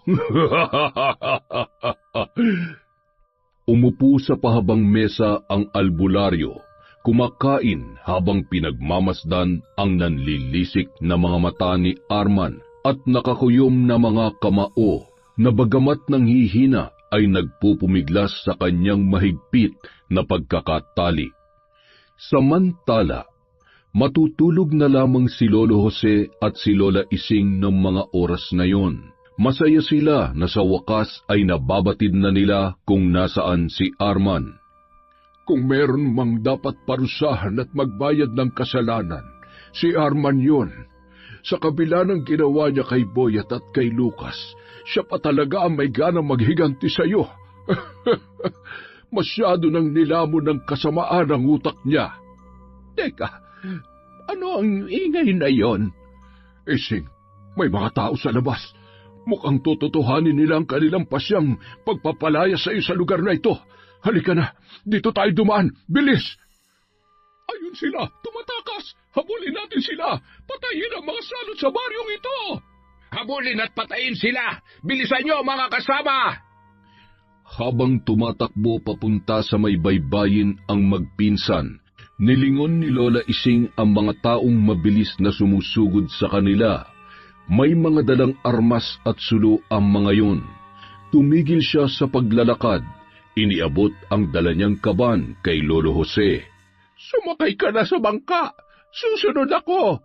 Umupo sa pahabang mesa ang albularyo, kumakain habang pinagmamasdan ang nanlilisik na mga mata ni Arman at nakakuyom na mga kamao na bagamat nanghihina ay nagpupumiglas sa kanyang mahigpit na pagkakatali. Samantala, matutulog na lamang si Lolo Jose at si Lola Ising ng mga oras na yon. Masaya sila na sa wakas ay nababatid na nila kung nasaan si Arman. Kung meron mang dapat parusahan at magbayad ng kasalanan, si Arman yun. Sa kabila ng ginawa niya kay Boyet at kay Lucas, siya pa talaga ang may ganang maghiganti sa iyo. Masyado nang nilamon ng kasamaan ang utak niya. Teka, ano ang ingay na yon? Ising, may mga tao sa labas. Mukhang tototohanin nila ang kanilang pasyang pagpapalaya sa iyo sa lugar na ito. Halika na, dito tayo dumaan. Bilis! Ayun sila, tumatakas. Habulin natin sila. Patayin ang mga salot sa baryong ito. Habulin at patayin sila! Bilisan niyo, mga kasama! Habang tumatakbo papunta sa may baybayin ang magpinsan, nilingon ni Lola Ising ang mga taong mabilis na sumusugod sa kanila. May mga dalang armas at sulo ang mga yun. Tumigil siya sa paglalakad. Iniabot ang dala niyang kaban kay Lolo Jose. Sumakay ka na sa bangka. Susunod ako.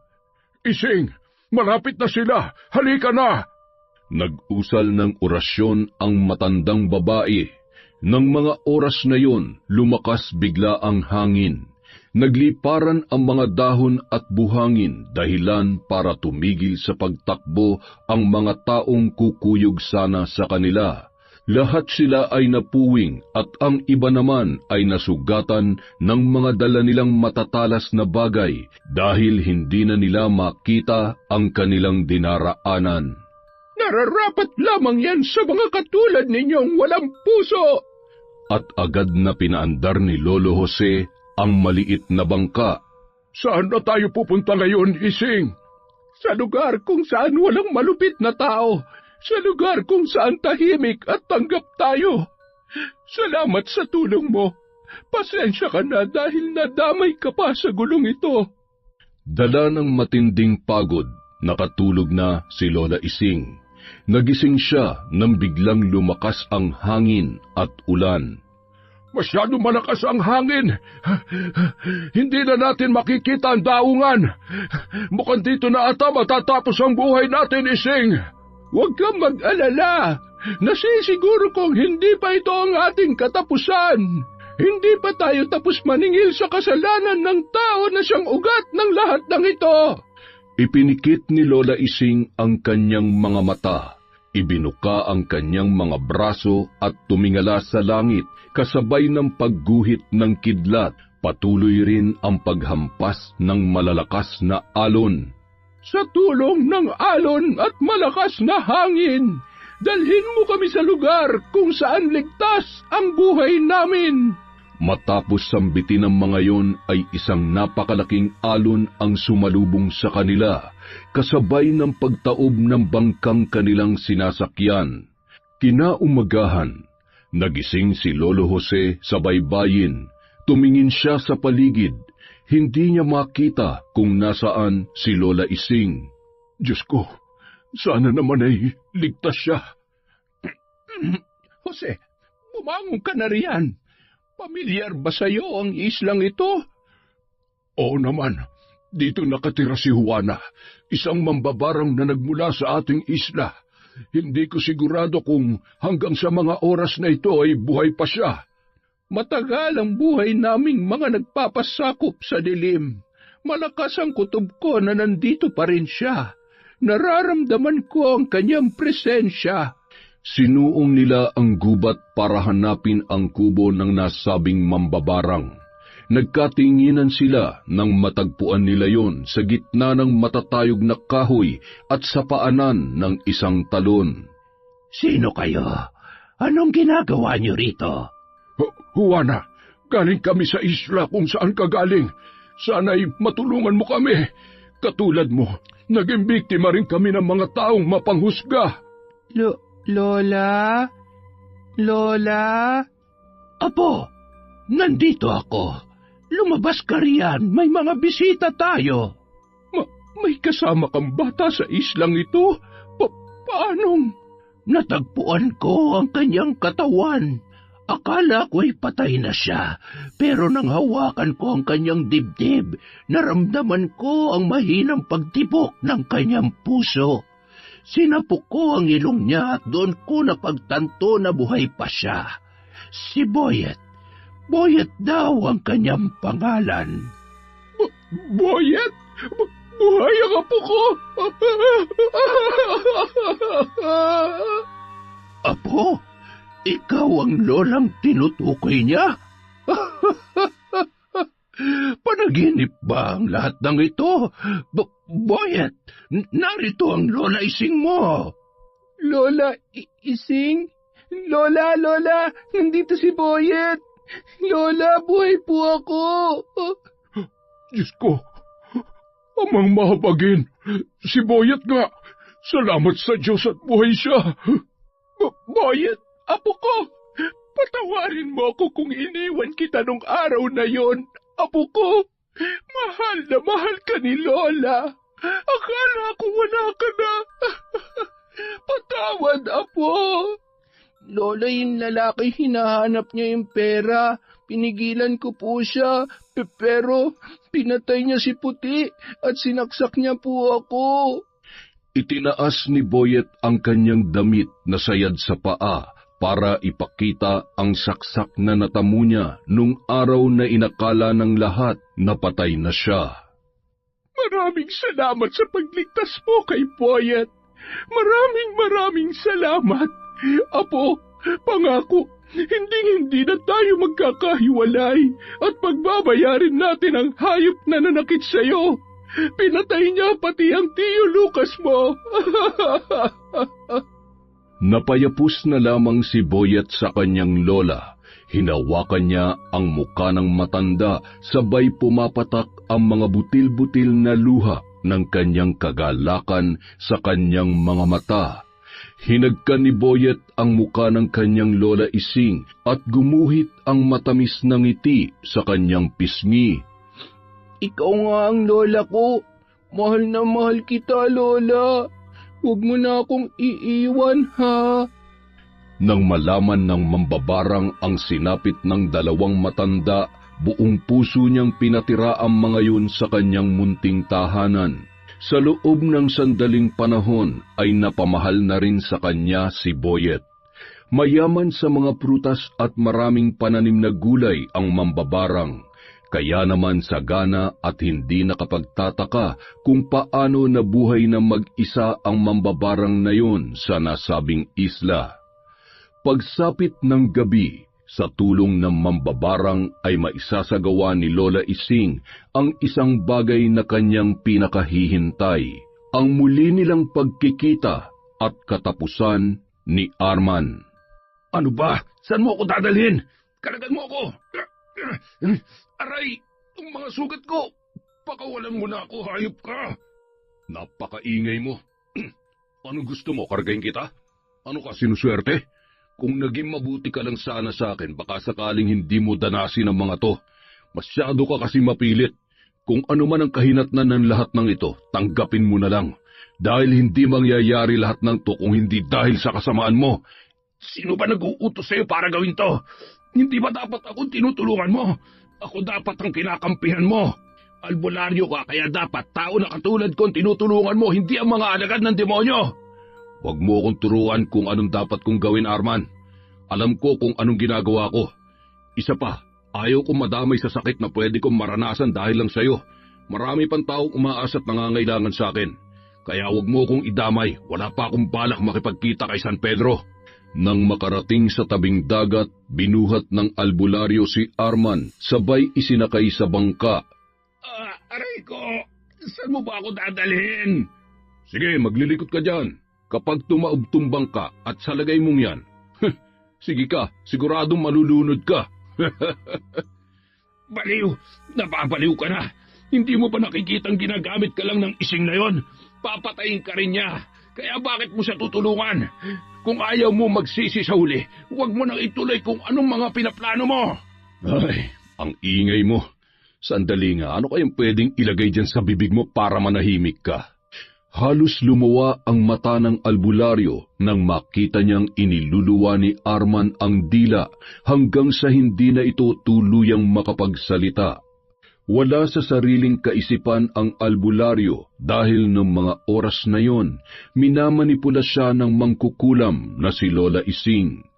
Ising, malapit na sila. Halika na! Nag-usal ng orasyon ang matandang babae. Nang mga oras na yon, lumakas bigla ang hangin. Nagliparan ang mga dahon at buhangin dahilan para tumigil sa pagtakbo ang mga taong kukuyog sana sa kanila. Lahat sila ay napuwing at ang iba naman ay nasugatan ng mga dala nilang matatalas na bagay dahil hindi na nila makita ang kanilang dinaraanan. Nararapat lamang yan sa mga katulad ninyong walang puso. at agad na pinaandar ni Lolo Jose ang maliit na bangka. Saan na tayo pupunta ngayon, Ising? Sa lugar kung saan walang malupit na tao. Sa lugar kung saan tahimik at tanggap tayo. Salamat sa tulong mo. Pasensya ka na dahil nadamay ka pa sa gulong ito. Dala ng matinding pagod, nakatulog na si Lola Ising. Nagising siya nang biglang lumakas ang hangin at ulan. Masyado malakas ang hangin. Hindi na natin makikita ang daungan. Mukhang dito na ata matatapos ang buhay natin, Ising. Huwag kang mag-alala. Nasisiguro kong hindi pa ito ang ating katapusan. Hindi pa tayo tapos maningil sa kasalanan ng tao na siyang ugat ng lahat ng ito. Ipinikit ni Lola Ising ang kanyang mga mata. Ibinuka ang kanyang mga braso at tumingala sa langit kasabay ng pagguhit ng kidlat. Patuloy rin ang paghampas ng malalakas na alon. Sa tulong ng alon at malakas na hangin, dalhin mo kami sa lugar kung saan ligtas ang buhay namin. Matapos sambitin ng mga yon ay isang napakalaking alon ang sumalubong sa kanila, kasabay ng pagtaob ng bangkang kanilang sinasakyan. Kinaumagahan, nagising si Lolo Jose sa baybayin. Tumingin siya sa paligid. Hindi niya makita kung nasaan si Lola Ising. Diyos ko, sana naman ay ligtas siya. Jose, bumangon ka na riyan. Pamilyar ba sa iyo ang islang ito? Oo naman. Dito nakatira si Juana, isang mambabarang na nagmula sa ating isla. Hindi ko sigurado kung hanggang sa mga oras na ito ay buhay pa siya. Matagal ang buhay naming mga nagpapasakop sa dilim. Malakas ang kutob ko na nandito pa rin siya. Nararamdaman ko ang kanyang presensya. Sinuong nila ang gubat para hanapin ang kubo ng nasabing mambabarang. Nagkatinginan sila nang matagpuan nila yon sa gitna ng matatayog na kahoy at sa paanan ng isang talon. Sino kayo? Anong ginagawa niyo rito? Juana, galing kami sa isla kung saan ka galing. Sana'y matulungan mo kami. Katulad mo, naging biktima rin kami ng mga taong mapanghusga. Lola? Lola? Apo, nandito ako. Lumabas ka riyan, may mga bisita tayo. May kasama kang bata sa islang ito? Paanong? Natagpuan ko ang kanyang katawan. Akala ko'y patay na siya, pero nang hawakan ko ang kanyang dibdib, naramdaman ko ang mahinang pagtibok ng kanyang puso. Sinapok ko ang ilong niya at doon ko napagtanto na buhay pa siya. Si Boyet. Boyet daw ang kanyang pangalan. Boyet? Buhay ang apo ko! Apo? Ikaw ang lolang tinutukoy niya? Panaginip ba ang lahat ng ito? Boyet, narito ang Lola Ising mo. Lola Ising? Lola, nandito si Boyet. Lola, buhay po ako. Diyos ko, amang mahabagin. Si Boyet nga. Salamat sa Diyos at buhay siya. Boyet, apo ko, patawarin mo ako kung iniwan kita nung araw na yon. Apo ko, mahal na mahal ka ni Lola. Akala ko wala ka na. Patawad, Apo. Lola, yung lalaki hinahanap niya yung pera. Pinigilan ko po siya, pero pinatay niya si Puti at sinaksak niya po ako. Itinaas ni Boyet ang kanyang damit na sayad sa paa para ipakita ang saksak na natamo niya nung araw na inakala ng lahat na patay na siya. Maraming salamat sa pagligtas mo kay Boyet. Maraming salamat. Apo, pangako, hindi na tayo magkakahiwalay at pagbabayarin natin ang hayop na nanakit sa'yo. Pinatay niya pati ang Tiyo Lucas mo. Napayapos na lamang si Boyet sa kanyang lola. Hinawakan niya ang muka ng matanda, sabay pumapatak ang mga butil-butil na luha ng kanyang kagalakan sa kanyang mga mata. Hinagkan ni Boyet ang muka ng kanyang lola Ising at gumuhit ang matamis na ngiti sa kanyang pisngi. Ikaw nga ang lola ko. Mahal na mahal kita, lola. Huwag mo na akong iiwan, ha? Nang malaman ng mambabarang ang sinapit ng dalawang matanda, buong puso niyang pinatira ang mga yun sa kanyang munting tahanan. Sa loob ng sandaling panahon ay napamahal na rin sa kanya si Boyet. Mayaman sa mga prutas at maraming pananim na gulay ang mambabarang. Kaya naman sagana at hindi nakapagtataka kung paano nabuhay na mag-isa ang mambabarang na yun sa nasabing isla. Pagsapit ng gabi, sa tulong ng mambabarang ay maisasagawa ni Lola Ising ang isang bagay na kanyang pinakahihintay, ang muli nilang pagkikita at katapusan ni Arman. Ano ba? Saan mo ako dadalhin? Kalagan mo ako! Aray! Ang mga sugat ko! Pakawalan mo na ako, hayop ka! Napakaingay mo. Ano gusto mo, kargahin kita? Ano ka, sinuswerte? Kung naging mabuti ka lang sana sa akin, baka sakaling hindi mo danasin ang mga to. Masyado ka kasi mapilit. Kung ano man ang kahinatnan ng lahat ng ito, tanggapin mo na lang. Dahil hindi mangyayari lahat ng to kung hindi dahil sa kasamaan mo. Sino ba nag-uutos sa'yo para gawin to? Hindi ba dapat akong tinutulungan mo? Ako dapat ang kinakampihan mo. Albularyo ka, kaya dapat tao na katulad ko tinutulungan mo, hindi ang mga alagad ng demonyo. Huwag mo akong turuan kung anong dapat kong gawin, Arman. Alam ko kung anong ginagawa ko. Isa pa, ayaw kong madamay sa sakit na pwede kong maranasan dahil lang sa'yo. Marami pang taong umaas at nangangailangan sa akin. Kaya huwag mo akong idamay, wala pa akong balak makipagkita kay San Pedro. Nang makarating sa tabing dagat, binuhat ng albularyo si Arman, sabay isinakay sa bangka. Aray ko, saan mo ba ako dadalhin? Sige, maglilikot ka dyan. Kapag tumaubtumbang ka at salagay mong yan, sige ka, siguradong malulunod ka. Baliw, napabaliw ka na. Hindi mo ba nakikitang ginagamit ka lang ng ising na yon? Papatayin ka rin niya. Kaya bakit mo siya tutulungan? Kung ayaw mo magsisi sa huli, huwag mo nang ituloy kung anong mga pinaplano mo. Ay, ang ingay mo. Sandali nga, ano kayang pwedeng ilagay dyan sa bibig mo para manahimik ka? Halos lumuwa ang mata ng albularyo nang makita niyang iniluluwa ni Arman ang dila hanggang sa hindi na ito tuluyang makapagsalita. Wala sa sariling kaisipan ang albularyo dahil noong mga oras na yon, minamanipula siya ng mangkukulam na si Lola Ising.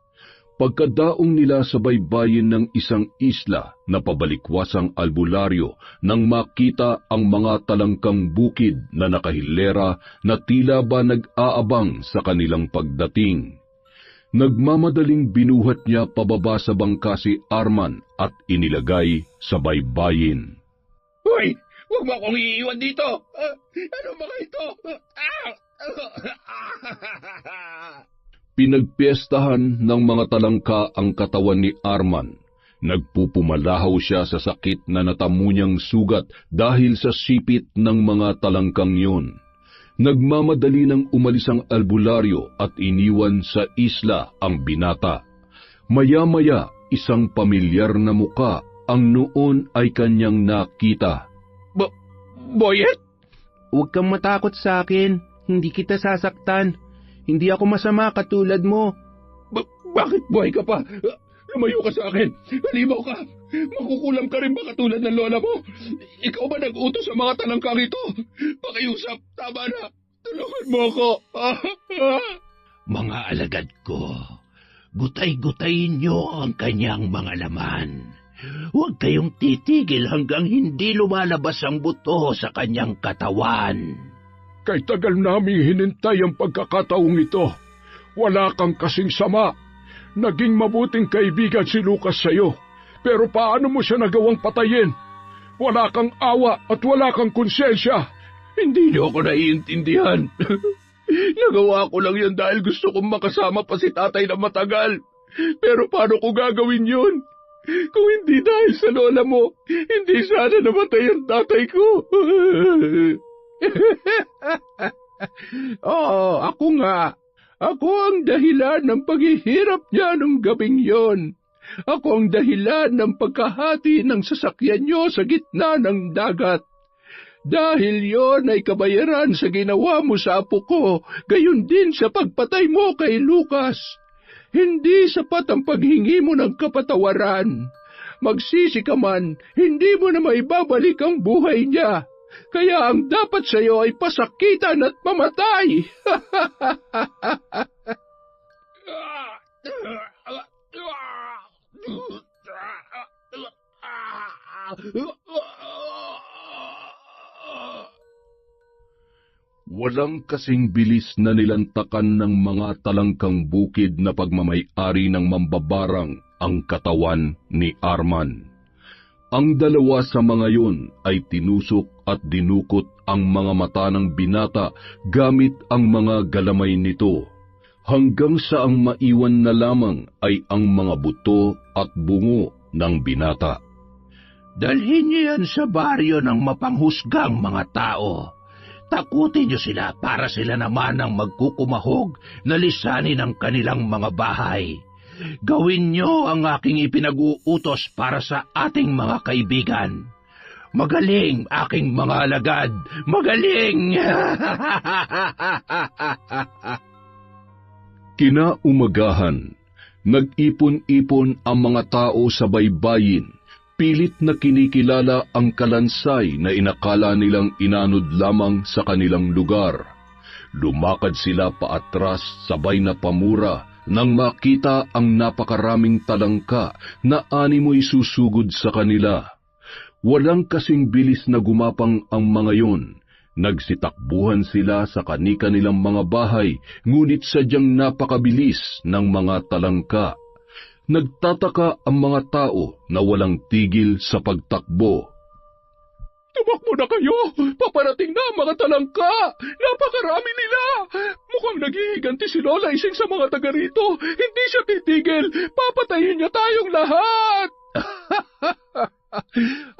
Pagkadaong nila sa baybayin ng isang isla na pabalikwasang albularyo nang makita ang mga talangkang bukid na nakahilera na tila ba nag-aabang sa kanilang pagdating. Nagmamadaling binuhat niya pababa sa bangka si Arman at inilagay sa baybayin. Hoy! Huwag mo akong iiwan dito! Ano mga ito? Pinagpiestahan ng mga talangka ang katawan ni Arman. Nagpupumalahaw siya sa sakit na natamo niyang sugat dahil sa sipit ng mga talangkang yun. Nagmamadali ng umalis ang albularyo at iniwan sa isla ang binata. Maya-maya, isang pamilyar na muka ang noon ay kanyang nakita. Boyet? Huwag kang matakot sa akin. Hindi kita sasaktan. Hindi ako masama katulad mo. Bakit buhay ka pa? Lumayo ka sa akin. Halimaw ka. Makukulam ka rin ba katulad ng lola mo? Ikaw ba nag-utos sa mga talangkang ito? Pakiusap. Tama na. Tulungan mo ako. Mga alagad ko, gutay-gutayin niyo ang kanyang mga laman. Huwag kayong titigil hanggang hindi lumalabas ang buto sa kanyang katawan. Kay tagal naming hinintay ang pagkakataong ito. Wala kang kasing sama. Naging mabuting kaibigan si Lucas sa'yo. Pero paano mo siya nagawang patayin? Wala kang awa at wala kang konsensya. Hindi niyo ako naiintindihan. Nagawa ko lang yan dahil gusto kong makasama pa si tatay na matagal. Pero paano ko gagawin yun? Kung hindi dahil sa lola mo, hindi sana namatay ang tatay ko. Oo, ako nga. Ako ang dahilan ng paghihirap niya nung gabing yon. Ako ang dahilan ng pagkahati ng sasakyan niyo sa gitna ng dagat. Dahil yon ay kabayaran sa ginawa mo sa apo ko, gayon din sa pagpatay mo kay Lucas. Hindi sapat ang paghingi mo ng kapatawaran. Magsisi ka man, hindi mo na maibabalik ang buhay niya. Kaya ang dapat sa iyo ay pasakitan at mamatay. Walang kasing bilis na nilantakan ng mga talangkang bukid na pagmamay-ari ng mambabarang ang katawan ni Arman. Ang dalawa sa mga yun ay tinusok at dinukot ang mga mata ng binata gamit ang mga galamay nito, hanggang sa ang maiwan na lamang ay ang mga buto at bungo ng binata. Dalhin niyo yan sa baryo ng mapanghusgang mga tao. Takutin niyo sila para sila naman ang magkukumahog na lisanin ang kanilang mga bahay. Gawin niyo ang aking ipinag-uutos para sa ating mga kaibigan. Magaling, aking mga alagad! Magaling! Kinaumagahan, nag-ipon-ipon ang mga tao sa baybayin, pilit na kinikilala ang kalansay na inakala nilang inanod lamang sa kanilang lugar. Lumakad sila paatras sabay na pamura nang makita ang napakaraming talangka na animoy susugod sa kanila. Walang kasing bilis na gumapang ang mga yon. Nagsitakbuhan sila sa kani-kanilang mga bahay, ngunit sadyang napakabilis ng mga talangka. Nagtataka ang mga tao na walang tigil sa pagtakbo. Tumakbo na kayo! Paparating na ang mga talangka! Napakarami nila! Mukhang naghihiganti si Lola Ising sa mga taga rito. Hindi siya titigil! Papatayin niya tayong lahat!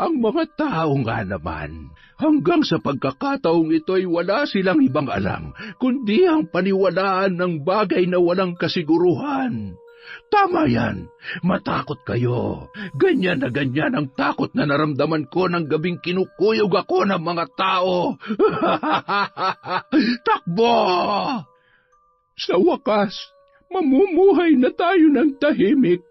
Ang mga tao nga naman, hanggang sa pagkakataong ito'y wala silang ibang alam, kundi ang paniwalaan ng bagay na walang kasiguruhan. Tama yan, matakot kayo. Ganyan na ganyan ang takot na naramdaman ko ng gabing kinukuyog ako ng mga tao. Takbo! Sa wakas, mamumuhay na tayo ng tahimik,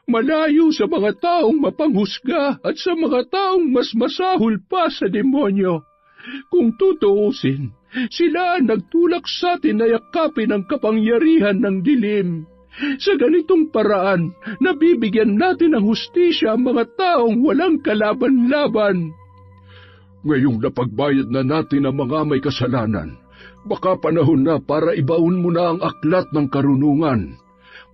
malayo sa mga taong mapanghusga at sa mga taong mas masahol pa sa demonyo. Kung tutuusin, sila ang nagtulak sa atin na yakapin ang kapangyarihan ng dilim. Sa ganitong paraan, nabibigyan natin ng hustisya ang mga taong walang kalaban-laban. Ngayong napagbayad na natin ang mga may kasalanan, baka panahon na para ibaon mo na ang aklat ng karunungan.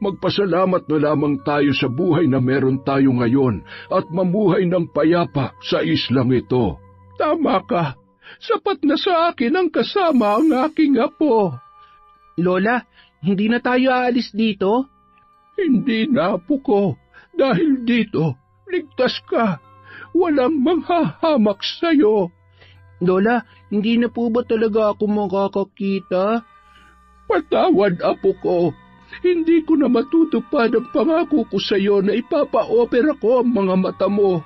Magpasalamat na lamang tayo sa buhay na meron tayo ngayon at mamuhay ng payapa sa islang ito. Tama ka. Sapat na sa akin ang kasama ang aking apo. Lola, hindi na tayo aalis dito? Hindi na, apo ko. Dahil dito, ligtas ka. Walang manghahamak sa'yo. Lola, hindi na po ba talaga ako makakakita? Patawad, apo ko. Hindi ko na matutupad ang pangako ko sa'yo na ipapa-opera ko ang mga mata mo.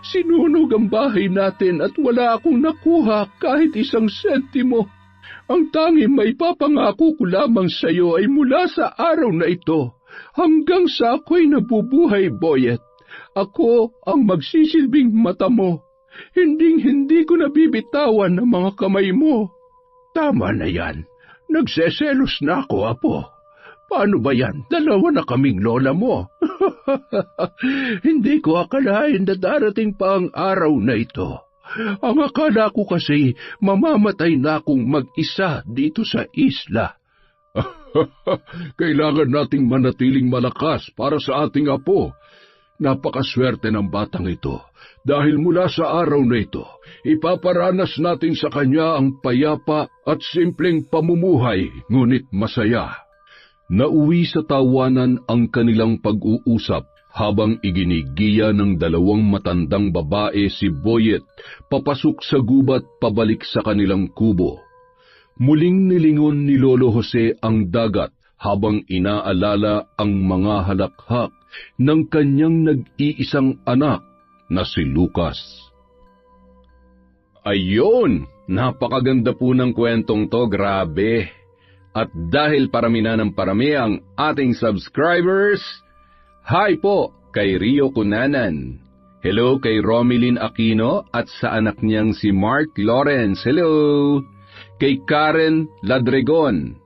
Sinunog ang bahay natin at wala akong nakuha kahit isang sentimo. Ang tanging may papangako ko lamang sa iyo ay mula sa araw na ito, hanggang sa ako'y nabubuhay, Boyet. Ako ang magsisilbing mata mo. Hinding-hindi ko nabibitawan ang mga kamay mo. Tama na yan. Nagseselos na ako, apo. Paano ba yan? Dalawa na kaming lola mo. Hindi ko akalain na darating pa ang araw na ito. Ang akala ko kasi mamamatay na akong mag-isa dito sa isla. Kailangan nating manatiling malakas para sa ating apo. Napakaswerte ng batang ito dahil mula sa araw na ito, ipaparanas natin sa kanya ang payapa at simpleng pamumuhay, ngunit masaya. Nauwi sa tawanan ang kanilang pag-uusap habang iginigiya ng dalawang matandang babae si Boyet papasok sa gubat pabalik sa kanilang kubo. Muling nilingon ni Lolo Jose ang dagat habang inaalala ang mga halakhak ng kanyang nag-iisang anak na si Lucas. Ayun! Napakaganda po ng kwentong to, grabe! At dahil parami na ng parami ang ating subscribers, hi po kay Rio Cunanan. Hello kay Romilyn Aquino at sa anak niyang si Mark Lawrence. Hello! Kay Karen Ladregon.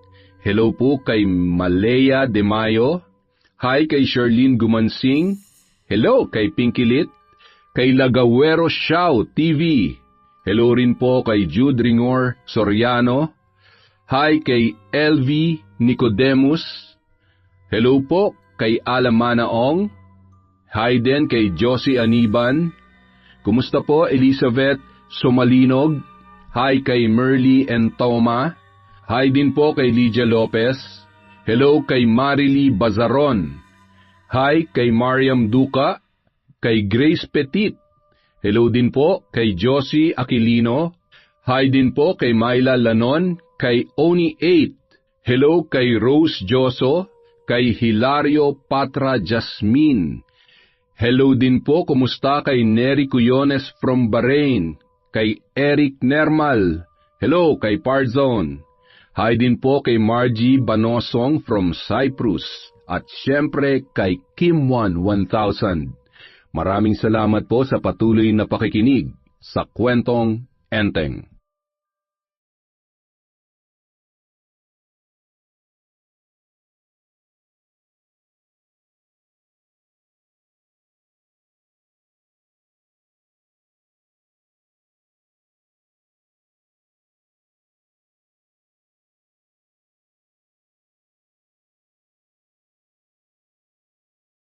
Hello po kay Malaya De Mayo. Hi kay Sherlyn Gumansing. Hello kay Pinkilit. Kay Lagawero Xiao TV. Hello rin po kay Jude Ringor Soriano. Hi kay LV Nicodemus. Hello po kay Alamana Ong. Hi din kay Josie Aniban. Kumusta po Elizabeth Somalinog? Hi kay Merly and Toma. Hi din po kay Lydia Lopez. Hello kay Marily Bazaron. Hi kay Mariam Duca. Kay Grace Petit. Hello din po kay Josie Aquilino. Hi din po kay Myla Lanon. Kay Oni8, hello kay Rose Joso, kay Hilario Patra Jasmine. Hello din po, kumusta kay Nery Cuyones from Bahrain, kay Eric Nermal, hello kay Parzone. Hi din po kay Margie Banosong from Cyprus, at syempre kay Kim1 1000. Maraming salamat po sa patuloy na pakikinig sa Kwentong Enteng.